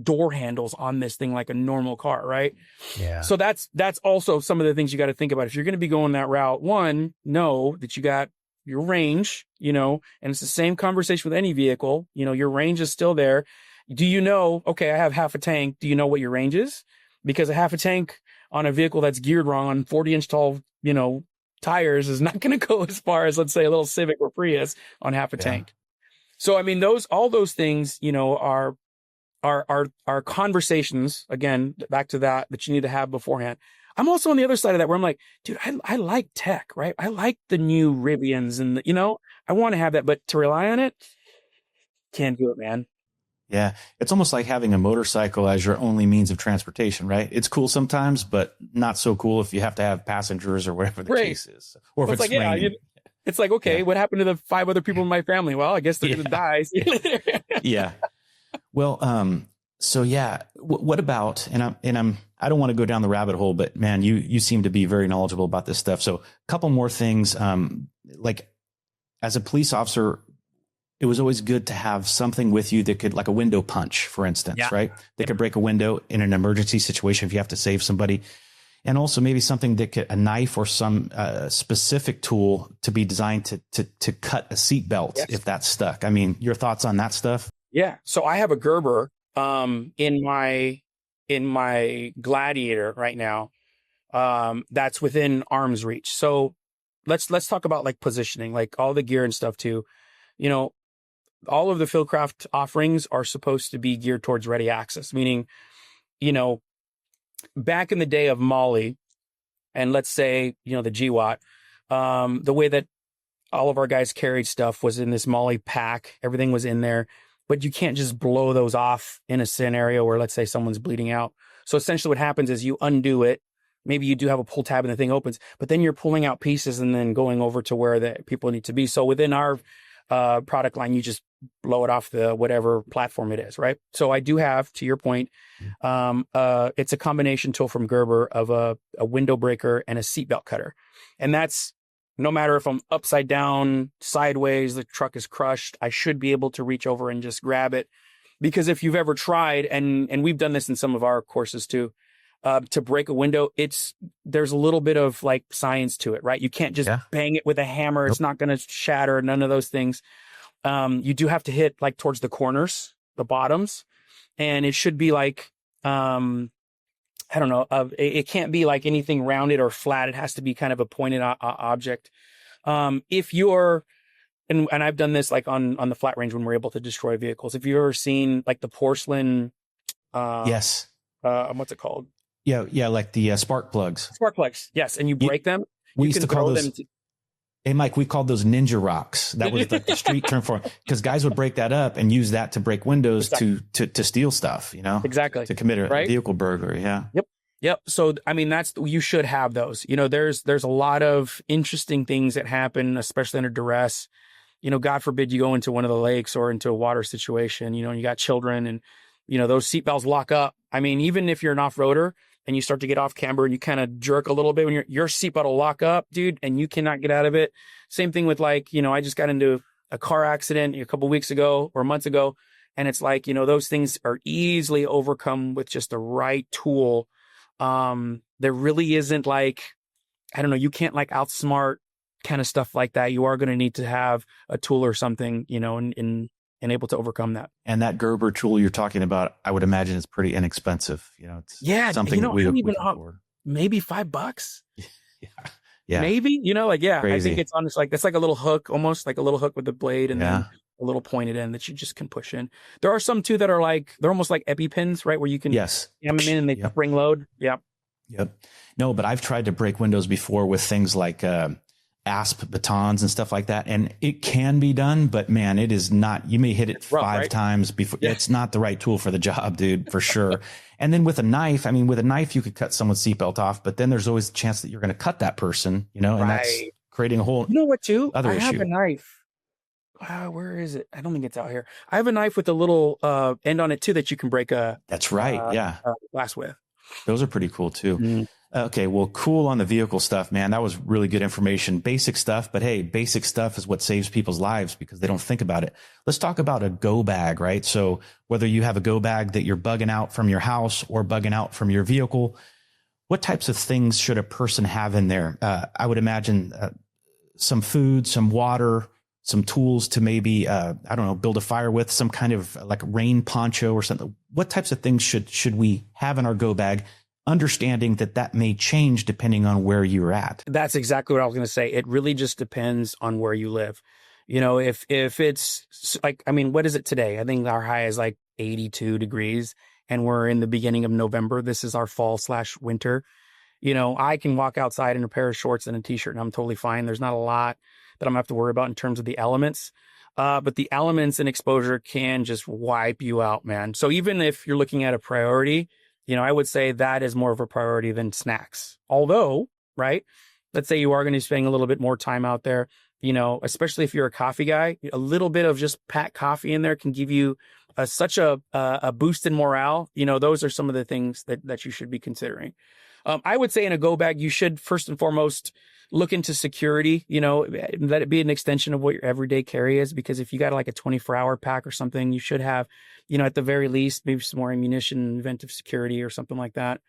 door handles on this thing like a normal car, right? Yeah. So that's also some of the things you got to think about. If you're going to be going that route, one, know that you got your range, and it's the same conversation with any vehicle. Your range is still there. Do you know, okay, I have half a tank. Do you know what your range is? Because a half a tank on a vehicle that's geared wrong on 40-inch tall, tires is not going to go as far as, let's say, a little Civic or Prius on half a tank. So, I mean, all those things, are conversations, again, back to that you need to have beforehand. I'm also on the other side of that where I'm like, dude, I like tech, right? I like the new Rivians and I want to have that, but to rely on it, can't do it, man. Yeah. It's almost like having a motorcycle as your only means of transportation, right? It's cool sometimes, but not so cool if you have to have passengers or whatever the case is. Or if it's like, raining. It's like, okay, what happened to the 5 other people in my family? Well, I guess they're going to die. Yeah. Well, so yeah, what about, and I don't want to go down the rabbit hole, but man, you seem to be very knowledgeable about this stuff. So a couple more things, like as a police officer, it was always good to have something with you that could, like a window punch, for instance, right? That could break a window in an emergency situation if you have to save somebody. And also maybe something that a knife or some specific tool to be designed to cut a seatbelt if that's stuck. I mean, your thoughts on that stuff? Yeah. So I have a Gerber in my Gladiator right now that's within arm's reach. So let's talk about like positioning, like all the gear and stuff too. All of the Fieldcraft offerings are supposed to be geared towards ready access, meaning, back in the day of Molly, and let's say, the GWAT, the way that all of our guys carried stuff was in this Molly pack. Everything was in there, but you can't just blow those off in a scenario where, let's say, someone's bleeding out. So essentially what happens is you undo it. Maybe you do have a pull tab and the thing opens, but then you're pulling out pieces and then going over to where the people need to be. So within our product line, you just blow it off the whatever platform it is, right? So I do have, to your point, it's a combination tool from Gerber of a window breaker and a seatbelt cutter. And that's no matter if I'm upside down, sideways, the truck is crushed, I should be able to reach over and just grab it. Because if you've ever tried, and we've done this in some of our courses too, to break a window, there's a little bit of like science to it, right? You can't just bang it with a hammer. It's not going to shatter, none of those things. You do have to hit like towards the corners, the bottoms, and it should be like, I don't know, it can't be like anything rounded or flat. It has to be kind of a pointed object. If you're, and I've done this like on the flat range when we're able to destroy vehicles. If you've ever seen like the porcelain, yes. What's it called? Yeah. Like the spark plugs. Spark plugs. Yes. And you break them. We used to call those. Hey, Mike, we called those ninja rocks. That was like the street term for it, because guys would break that up and use that to break windows to steal stuff, you know? Exactly. To commit a vehicle burglary. Yeah. Yep. So, I mean, you should have those. You know, there's a lot of interesting things that happen, especially under duress. You know, God forbid you go into one of the lakes or into a water situation, you know, and you got children and, you know, those seatbelts lock up. I mean, even if you're an off-roader and you start to get off camber and you kind of jerk a little bit when your seatbelt will lock up, dude, and you cannot get out of it. Same thing with like, you know, I just got into a car accident a couple weeks ago or months ago. And it's like, you know, those things are easily overcome with just the right tool. There really isn't like, I don't know, you can't like outsmart kind of stuff like that. You are going to need to have a tool or something, you know, and able to overcome that. And that Gerber tool you're talking about, I would imagine is pretty inexpensive. You know, it's something that we can afford. Maybe $5. Yeah. Maybe, you know, like, Crazy. I think it's honest. Like, that's like a little hook, almost like a little hook with a blade and then a little pointed end that you just can push in. There are some too that are like, they're almost like EpiPens, right? Where you can jam them in and they spring load. Yep. No, but I've tried to break windows before with things like, asp batons and stuff like that. And it can be done, but man, it is not, you may hit it five times before. It's not the right tool for the job, dude, for sure. And then with a knife, you could cut someone's seatbelt off, but then there's always a chance that you're going to cut that person, you know, and that's creating a whole, you know what, too? I have a knife. Where is it? I don't think it's out here. I have a knife with a little end on it too that you can break that's right. Glass with. Those are pretty cool too. Okay, well, cool on the vehicle stuff, man. That was really good information. Basic stuff, but hey, basic stuff is what saves people's lives because they don't think about it. Let's talk about a go bag, right? So whether you have a go bag that you're bugging out from your house or bugging out from your vehicle, what types of things should a person have in there? I would imagine some food, some water, some tools to maybe, build a fire with, some kind of like rain poncho or something. What types of things should we have in our go bag? Understanding that may change depending on where you're at. That's exactly what I was going to say. It really just depends on where you live. You know, if it's like, what is it today? I think our high is like 82 degrees and we're in the beginning of November. This is our fall/winter. You know, I can walk outside in a pair of shorts and a t-shirt and I'm totally fine. There's not a lot that I'm gonna have to worry about in terms of the elements. But the elements and exposure can just wipe you out, man. So even if you're looking at a priority, you know, I would say that is more of a priority than snacks. Although, right, let's say you are going to be spending a little bit more time out there, you know, especially if you're a coffee guy, a little bit of just packed coffee in there can give you such a boost in morale. You know, those are some of the things that you should be considering. I would say in a go bag, you should first and foremost look into security, you know, let it be an extension of what your everyday carry is, because if you got like a 24-hour pack or something, you should have, you know, at the very least, maybe some more ammunition, inventive security or something like that.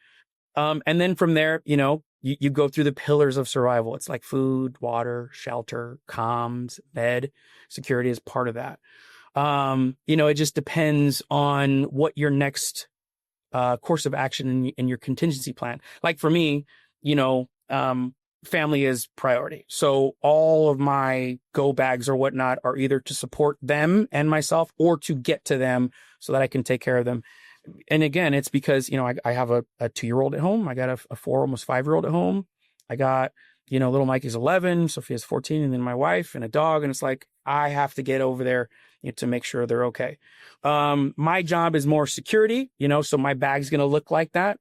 And then from there, you know, you go through the pillars of survival. It's like food, water, shelter, comms, bed. Security is part of that. You know, it just depends on what your next course of action in your contingency plan. Like for me, you know, family is priority. So all of my go bags or whatnot are either to support them and myself or to get to them so that I can take care of them. And again, it's because, you know, I have a 2-year-old at home. I got a 4, almost 5-year-old at home. I got, you know, little Mikey's 11, Sophia's 14, and then my wife and a dog. And it's like, I have to get over there, you know, to make sure they're okay. My job is more security, you know, so my bag's going to look like that.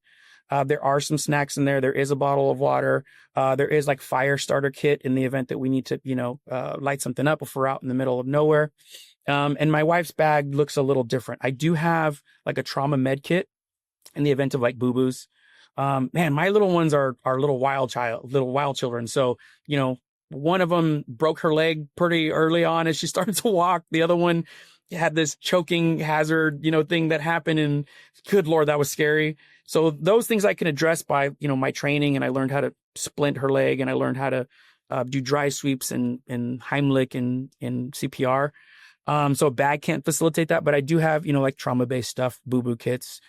There are some snacks in there. There is a bottle of water. There is like fire starter kit in the event that we need to, you know, light something up if we're out in the middle of nowhere. And my wife's bag looks a little different. I do have like a trauma med kit in the event of like boo-boos. Man, my little ones are little wild children. So, you know, one of them broke her leg pretty early on as she started to walk. The other one had this choking hazard, you know, thing that happened. And good Lord, that was scary. So those things I can address by, my training, and I learned how to splint her leg, and I learned how to do dry sweeps and Heimlich and CPR. So a bag can't facilitate that, but I do have, like trauma-based stuff, boo-boo kits,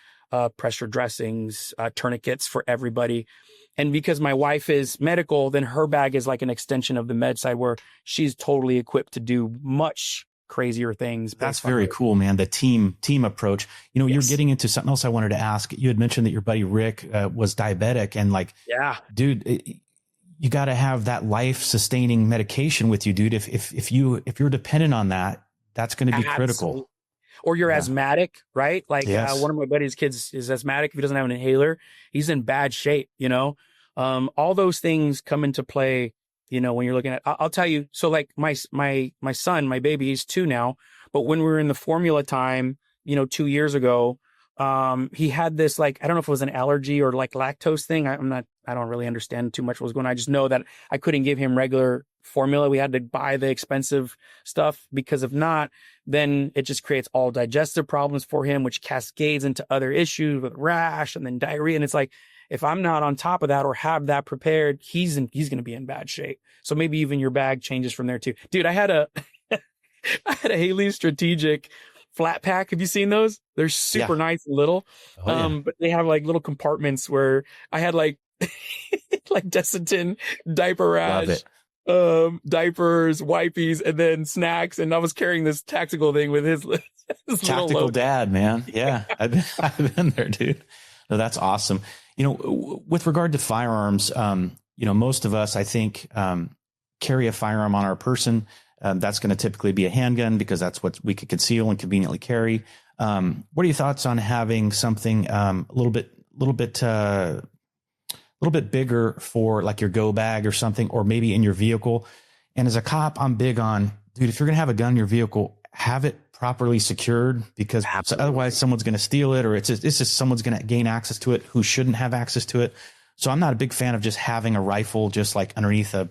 pressure dressings, tourniquets for everybody. And because my wife is medical, then her bag is like an extension of the med side, where she's totally equipped to do much crazier things. That's very cool, man. The team approach. You're getting into something else I wanted to ask. You had mentioned that your buddy Rick was diabetic, and dude, you got to have that life sustaining medication with you, dude. If you're dependent on that, that's going to be critical. Or you're asthmatic, right? Like one of my buddy's kids is asthmatic. If he doesn't have an inhaler, he's in bad shape, all those things come into play, when you're looking at, I'll tell you. So like my son, my baby, he's 2 now, but when we were in the formula time, 2 years ago, he had this, like, I don't know if it was an allergy or like lactose thing. I don't really understand too much what was going on. I just know that I couldn't give him regular formula. We had to buy the expensive stuff, because if not, then it just creates all digestive problems for him, which cascades into other issues with rash and then diarrhea. And it's like, if I'm not on top of that or have that prepared, he's going to be in bad shape. So maybe even your bag changes from there too. Dude, I had a Haley Strategic flat pack. Have you seen those? They're super nice and little. But they have like little compartments where I had like like Desitin, diaper rash, diapers, wipes, and then snacks. And I was carrying this tactical thing with his tactical dad, man. Yeah, I've been there, dude. No, that's awesome. With regard to firearms, most of us, I think, carry a firearm on our person. That's going to typically be a handgun, because that's what we could conceal and conveniently carry. What are your thoughts on having something a little bit bigger for like your go bag or something, or maybe in your vehicle? And as a cop, I'm big on, dude, if you're going to have a gun in your vehicle, have it properly secured, because otherwise someone's going to steal it, or it's just someone's going to gain access to it who shouldn't have access to it. So I'm not a big fan of just having a rifle just like underneath a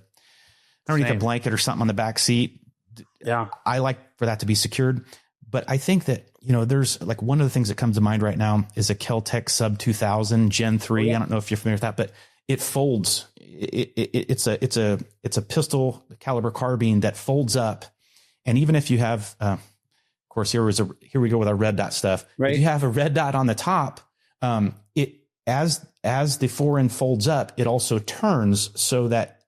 blanket or something on the back seat. Yeah. I like for that to be secured. But I think that, there's like one of the things that comes to mind right now is a Kel-Tec Sub 2000 Gen 3. I don't know if you're familiar with that, but it folds. It's a pistol caliber carbine that folds up. And even if you have, of course, here we go with our red dot stuff. Right. If you have a red dot on the top, as the forend folds up, it also turns so that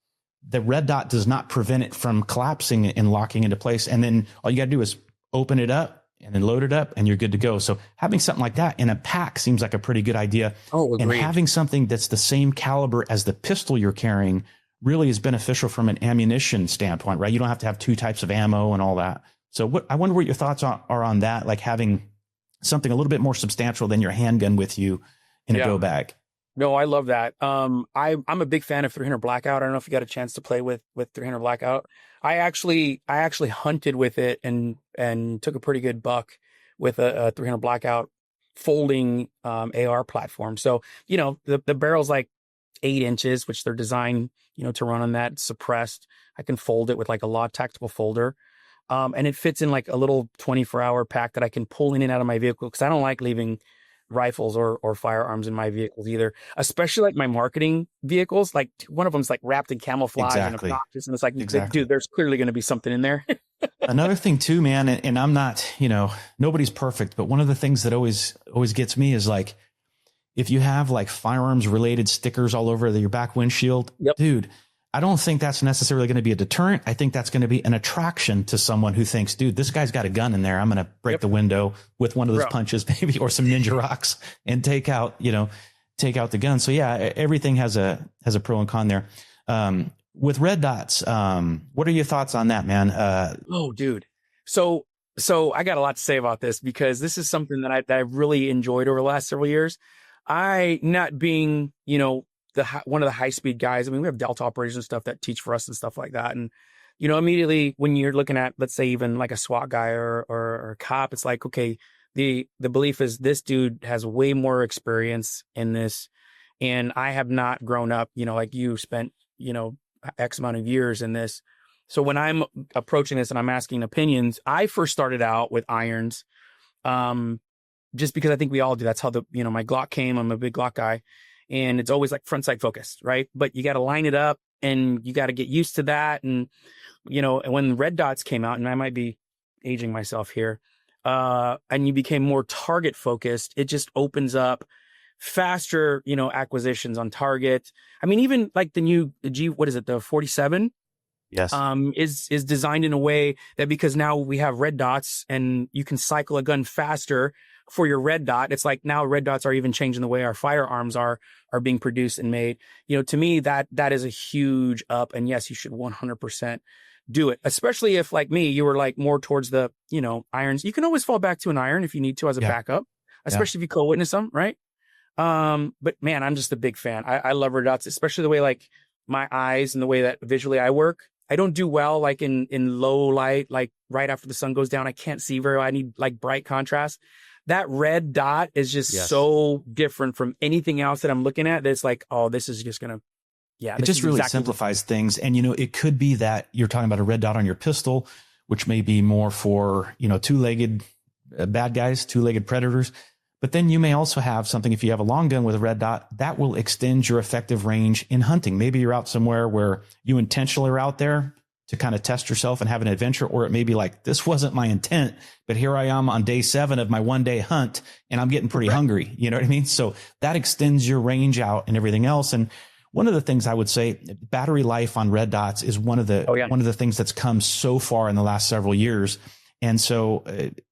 the red dot does not prevent it from collapsing and locking into place. And then all you got to do is open it up and then load it up, and you're good to go. So having something like that in a pack seems like a pretty good idea. Oh, agreed. And having something that's the same caliber as the pistol you're carrying really is beneficial from an ammunition standpoint, right? You don't have to have 2 types of ammo and all that. So I wonder what your thoughts are on that, like having something a little bit more substantial than your handgun with you in a go bag. No, I love that. I'm a big fan of 300 Blackout. I don't know if you got a chance to play with 300 Blackout. I actually hunted with it and took a pretty good buck with a 300 Blackout folding AR platform. So, the barrel's like 8 inches, which they're designed, to run on that, suppressed. I can fold it with like a law tactical folder. And it fits in like a little 24-hour pack that I can pull in and out of my vehicle, because I don't like leaving rifles or firearms in my vehicles either, especially like my marketing vehicles. Like one of them's like wrapped in camouflage and obnoxious, and it's like, dude, there's clearly going to be something in there. Another thing too, man, and I'm not, nobody's perfect, but one of the things that always gets me is like, if you have like firearms related stickers all over your back windshield, dude, I don't think that's necessarily going to be a deterrent. I think that's going to be an attraction to someone who thinks, dude, this guy's got a gun in there. I'm going to break the window with one of those punches, maybe, or some ninja rocks, and take out the gun. So yeah, everything has a pro and con there. With red dots, what are your thoughts on that, man? Oh, dude. So I got a lot to say about this, because this is something that I've really enjoyed over the last several years. I, not being, one of the high speed guys. I mean, we have Delta operators and stuff that teach for us and stuff like that. And, immediately when you're looking at, let's say, even like a SWAT guy or a cop, it's like, okay, the belief is this dude has way more experience in this. And I have not grown up, like you spent, X amount of years in this. So when I'm approaching this and I'm asking opinions, I first started out with irons. just because I think we all do. That's how my Glock came. I'm a big Glock guy, and it's always like front sight focused, right? But you got to line it up, and you got to get used to that. And, and when red dots came out, and I might be aging myself here, and you became more target focused, it just opens up faster, acquisitions on target. I mean, even like the 47? Yes. Is designed in a way that, because now we have red dots and you can cycle a gun faster for your red dot. It's like now red dots are even changing the way our firearms are being produced and made. To me, that is a huge up. And yes, you should 100% do it, especially if, like me, you were like more towards the, irons. You can always fall back to an iron if you need to as a backup, especially if you co-witness them, right? But man, I'm just a big fan. I love red dots, especially the way like my eyes and the way that visually I work. I don't do well like in low light, like right after the sun goes down. I can't see very well. I need like bright contrast. That red dot is just so different from anything else that I'm looking at. That's like, oh, this is just gonna, it just really simplifies things. And it could be that you're talking about a red dot on your pistol, which may be more for two-legged bad guys, two-legged predators. But then you may also have something, if you have a long gun with a red dot, that will extend your effective range in hunting. Maybe you're out somewhere where you intentionally are out there to kind of test yourself and have an adventure, or it may be like, this wasn't my intent, but here I am on day 7 of my 1-day hunt and I'm getting pretty hungry. You know what I mean? So that extends your range out and everything else. And one of the things I would say, battery life on red dots is one of the things that's come so far in the last several years. And so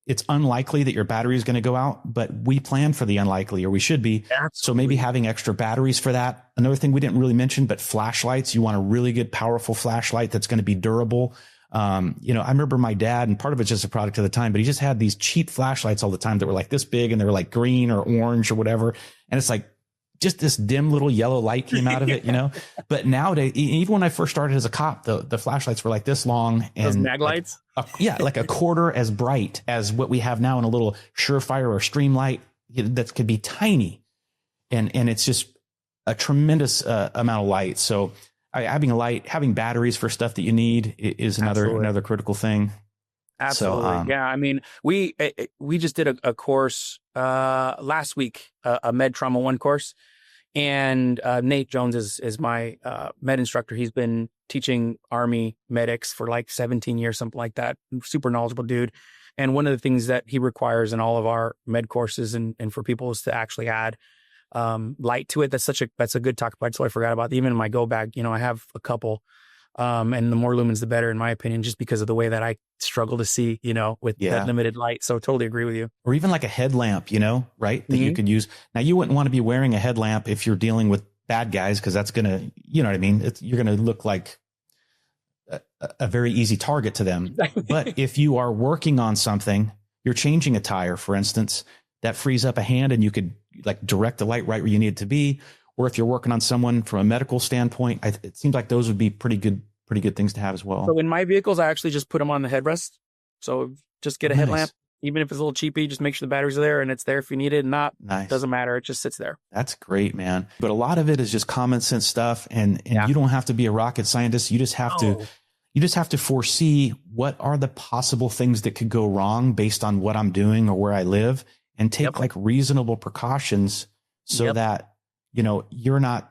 it's unlikely that your battery is going to go out, but we plan for the unlikely, or we should be. Absolutely. So maybe having extra batteries for that. Another thing we didn't really mention, but flashlights. You want a really good, powerful flashlight that's going to be durable. I remember my dad, and part of it's just a product of the time, but he just had these cheap flashlights all the time that were like this big, and they were like green or orange or whatever. And it's like, just this dim little yellow light came out of it, But nowadays, even when I first started as a cop, the flashlights were like this long, and those mag lights, like a quarter as bright as what we have now in a little Surefire or Streamlight that could be tiny, and it's just a tremendous amount of light. So having batteries for stuff that you need is another critical thing. Absolutely. So, I mean, we just did a course last week, a Med Trauma 1 course. And Nate Jones is my med instructor. He's been teaching Army medics for like 17 years, something like that. Super knowledgeable dude. And one of the things that he requires in all of our med courses and for people is to actually add light to it. That's a good talk about. So I forgot about even in my go bag. I have a couple. And the more lumens, the better, in my opinion, just because of the way that I struggle to see, with that limited light. So totally agree with you. Or even like a headlamp, right? That you could use. Now, you wouldn't want to be wearing a headlamp if you're dealing with bad guys, because that's going to, you know what I mean? You're going to look like a very easy target to them. But if you are working on something, you're changing a tire, for instance, that frees up a hand and you could like direct the light right where you need it to be. Or if you're working on someone from a medical standpoint, it seems like those would be pretty good things to have as well. So in my vehicles, I actually just put them on the headrest. So just get a headlamp, even if it's a little cheapy, just make sure the batteries are there and it's there if you need it. Not, doesn't matter. It just sits there. That's great, man. But a lot of it is just common sense stuff. And you don't have to be a rocket scientist. You just have to foresee what are the possible things that could go wrong based on what I'm doing or where I live, and take like reasonable precautions so that, you're not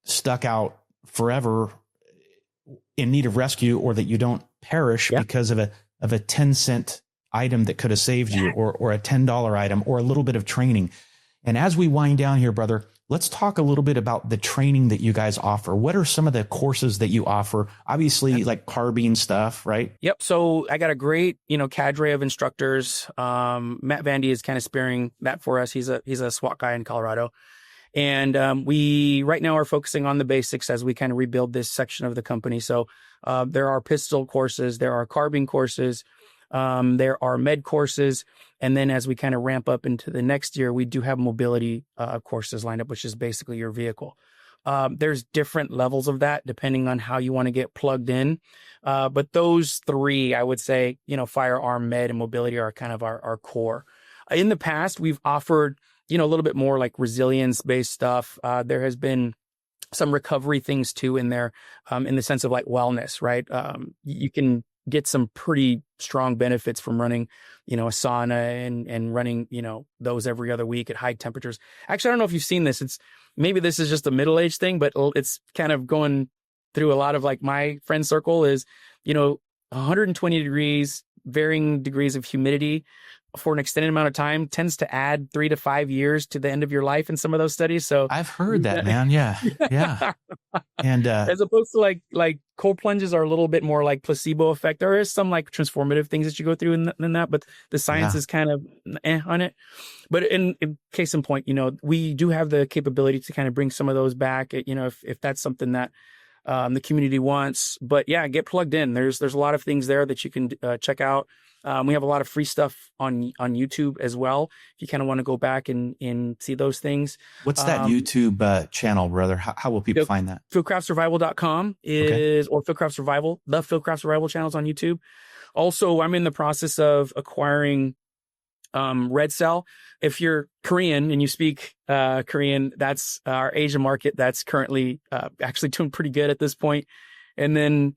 stuck out forever in need of rescue, or that you don't perish because of a 10-cent item that could have saved you, or a $10 item, or a little bit of training. And as we wind down here, brother, let's talk a little bit about the training that you guys offer. What are some of the courses that you offer? Obviously, like carbine stuff, right? Yep. So I got a great, cadre of instructors. Matt Vandy is kind of spearing that for us. He's a SWAT guy in Colorado. And we right now are focusing on the basics as we kind of rebuild this section of the company. So there are pistol courses, there are carbine courses, there are med courses. And then as we kind of ramp up into the next year, we do have mobility courses lined up, which is basically your vehicle. There's different levels of that depending on how you want to get plugged in. But those three, I would say, firearm, med, and mobility are kind of our core. In the past, we've offered a little bit more like resilience-based stuff. There has been some recovery things too in there, in the sense of like wellness, right? You can get some pretty strong benefits from running, a sauna and running, those every other week at high temperatures. Actually, I don't know if you've seen this. Maybe this is just a middle-aged thing, but it's kind of going through a lot of like my friend circle is, 120 degrees, varying degrees of humidity for an extended amount of time tends to add 3 to 5 years to the end of your life in some of those studies. So I've heard that, man. Yeah. Yeah. And as opposed to like cold plunges are a little bit more like placebo effect. There is some like transformative things that you go through in that, but the science is kind of on it. But in case in point, we do have the capability to kind of bring some of those back, if that's something that the community wants. But yeah, get plugged in. There's a lot of things there that you can check out. We have a lot of free stuff on YouTube as well. If you kind of want to go back and see those things. What's that YouTube channel, brother? How will people find that? Fieldcraftsurvival.com or Fieldcraft Survival, the Fieldcraft Survival channels on YouTube. Also, I'm in the process of acquiring Red Cell. If you're Korean and you speak Korean, that's our Asian market that's currently actually doing pretty good at this point. And then,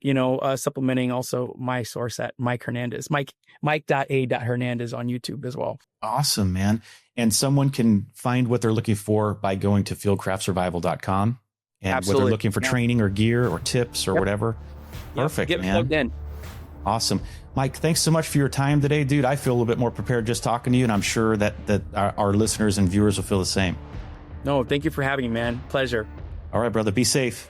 supplementing also my source at Mike Hernandez, Mike.A.Hernandez on YouTube as well. Awesome, man. And someone can find what they're looking for by going to fieldcraftsurvival.com. And Absolutely. whether they're looking for training or gear or tips or whatever. Perfect, Get man. plugged in. Awesome. Mike, thanks so much for your time today, dude. I feel a little bit more prepared just talking to you, and I'm sure that our listeners and viewers will feel the same. No, thank you for having me, man. Pleasure. All right, brother. Be safe.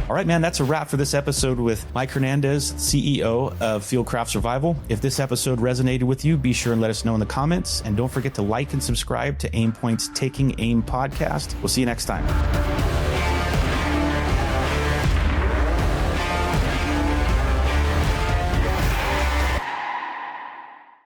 All right, man, that's a wrap for this episode with Mike Hernandez, CEO of Fieldcraft Survival. If this episode resonated with you, be sure and let us know in the comments. And don't forget to like and subscribe to Aimpoint's Taking Aim podcast. We'll see you next time.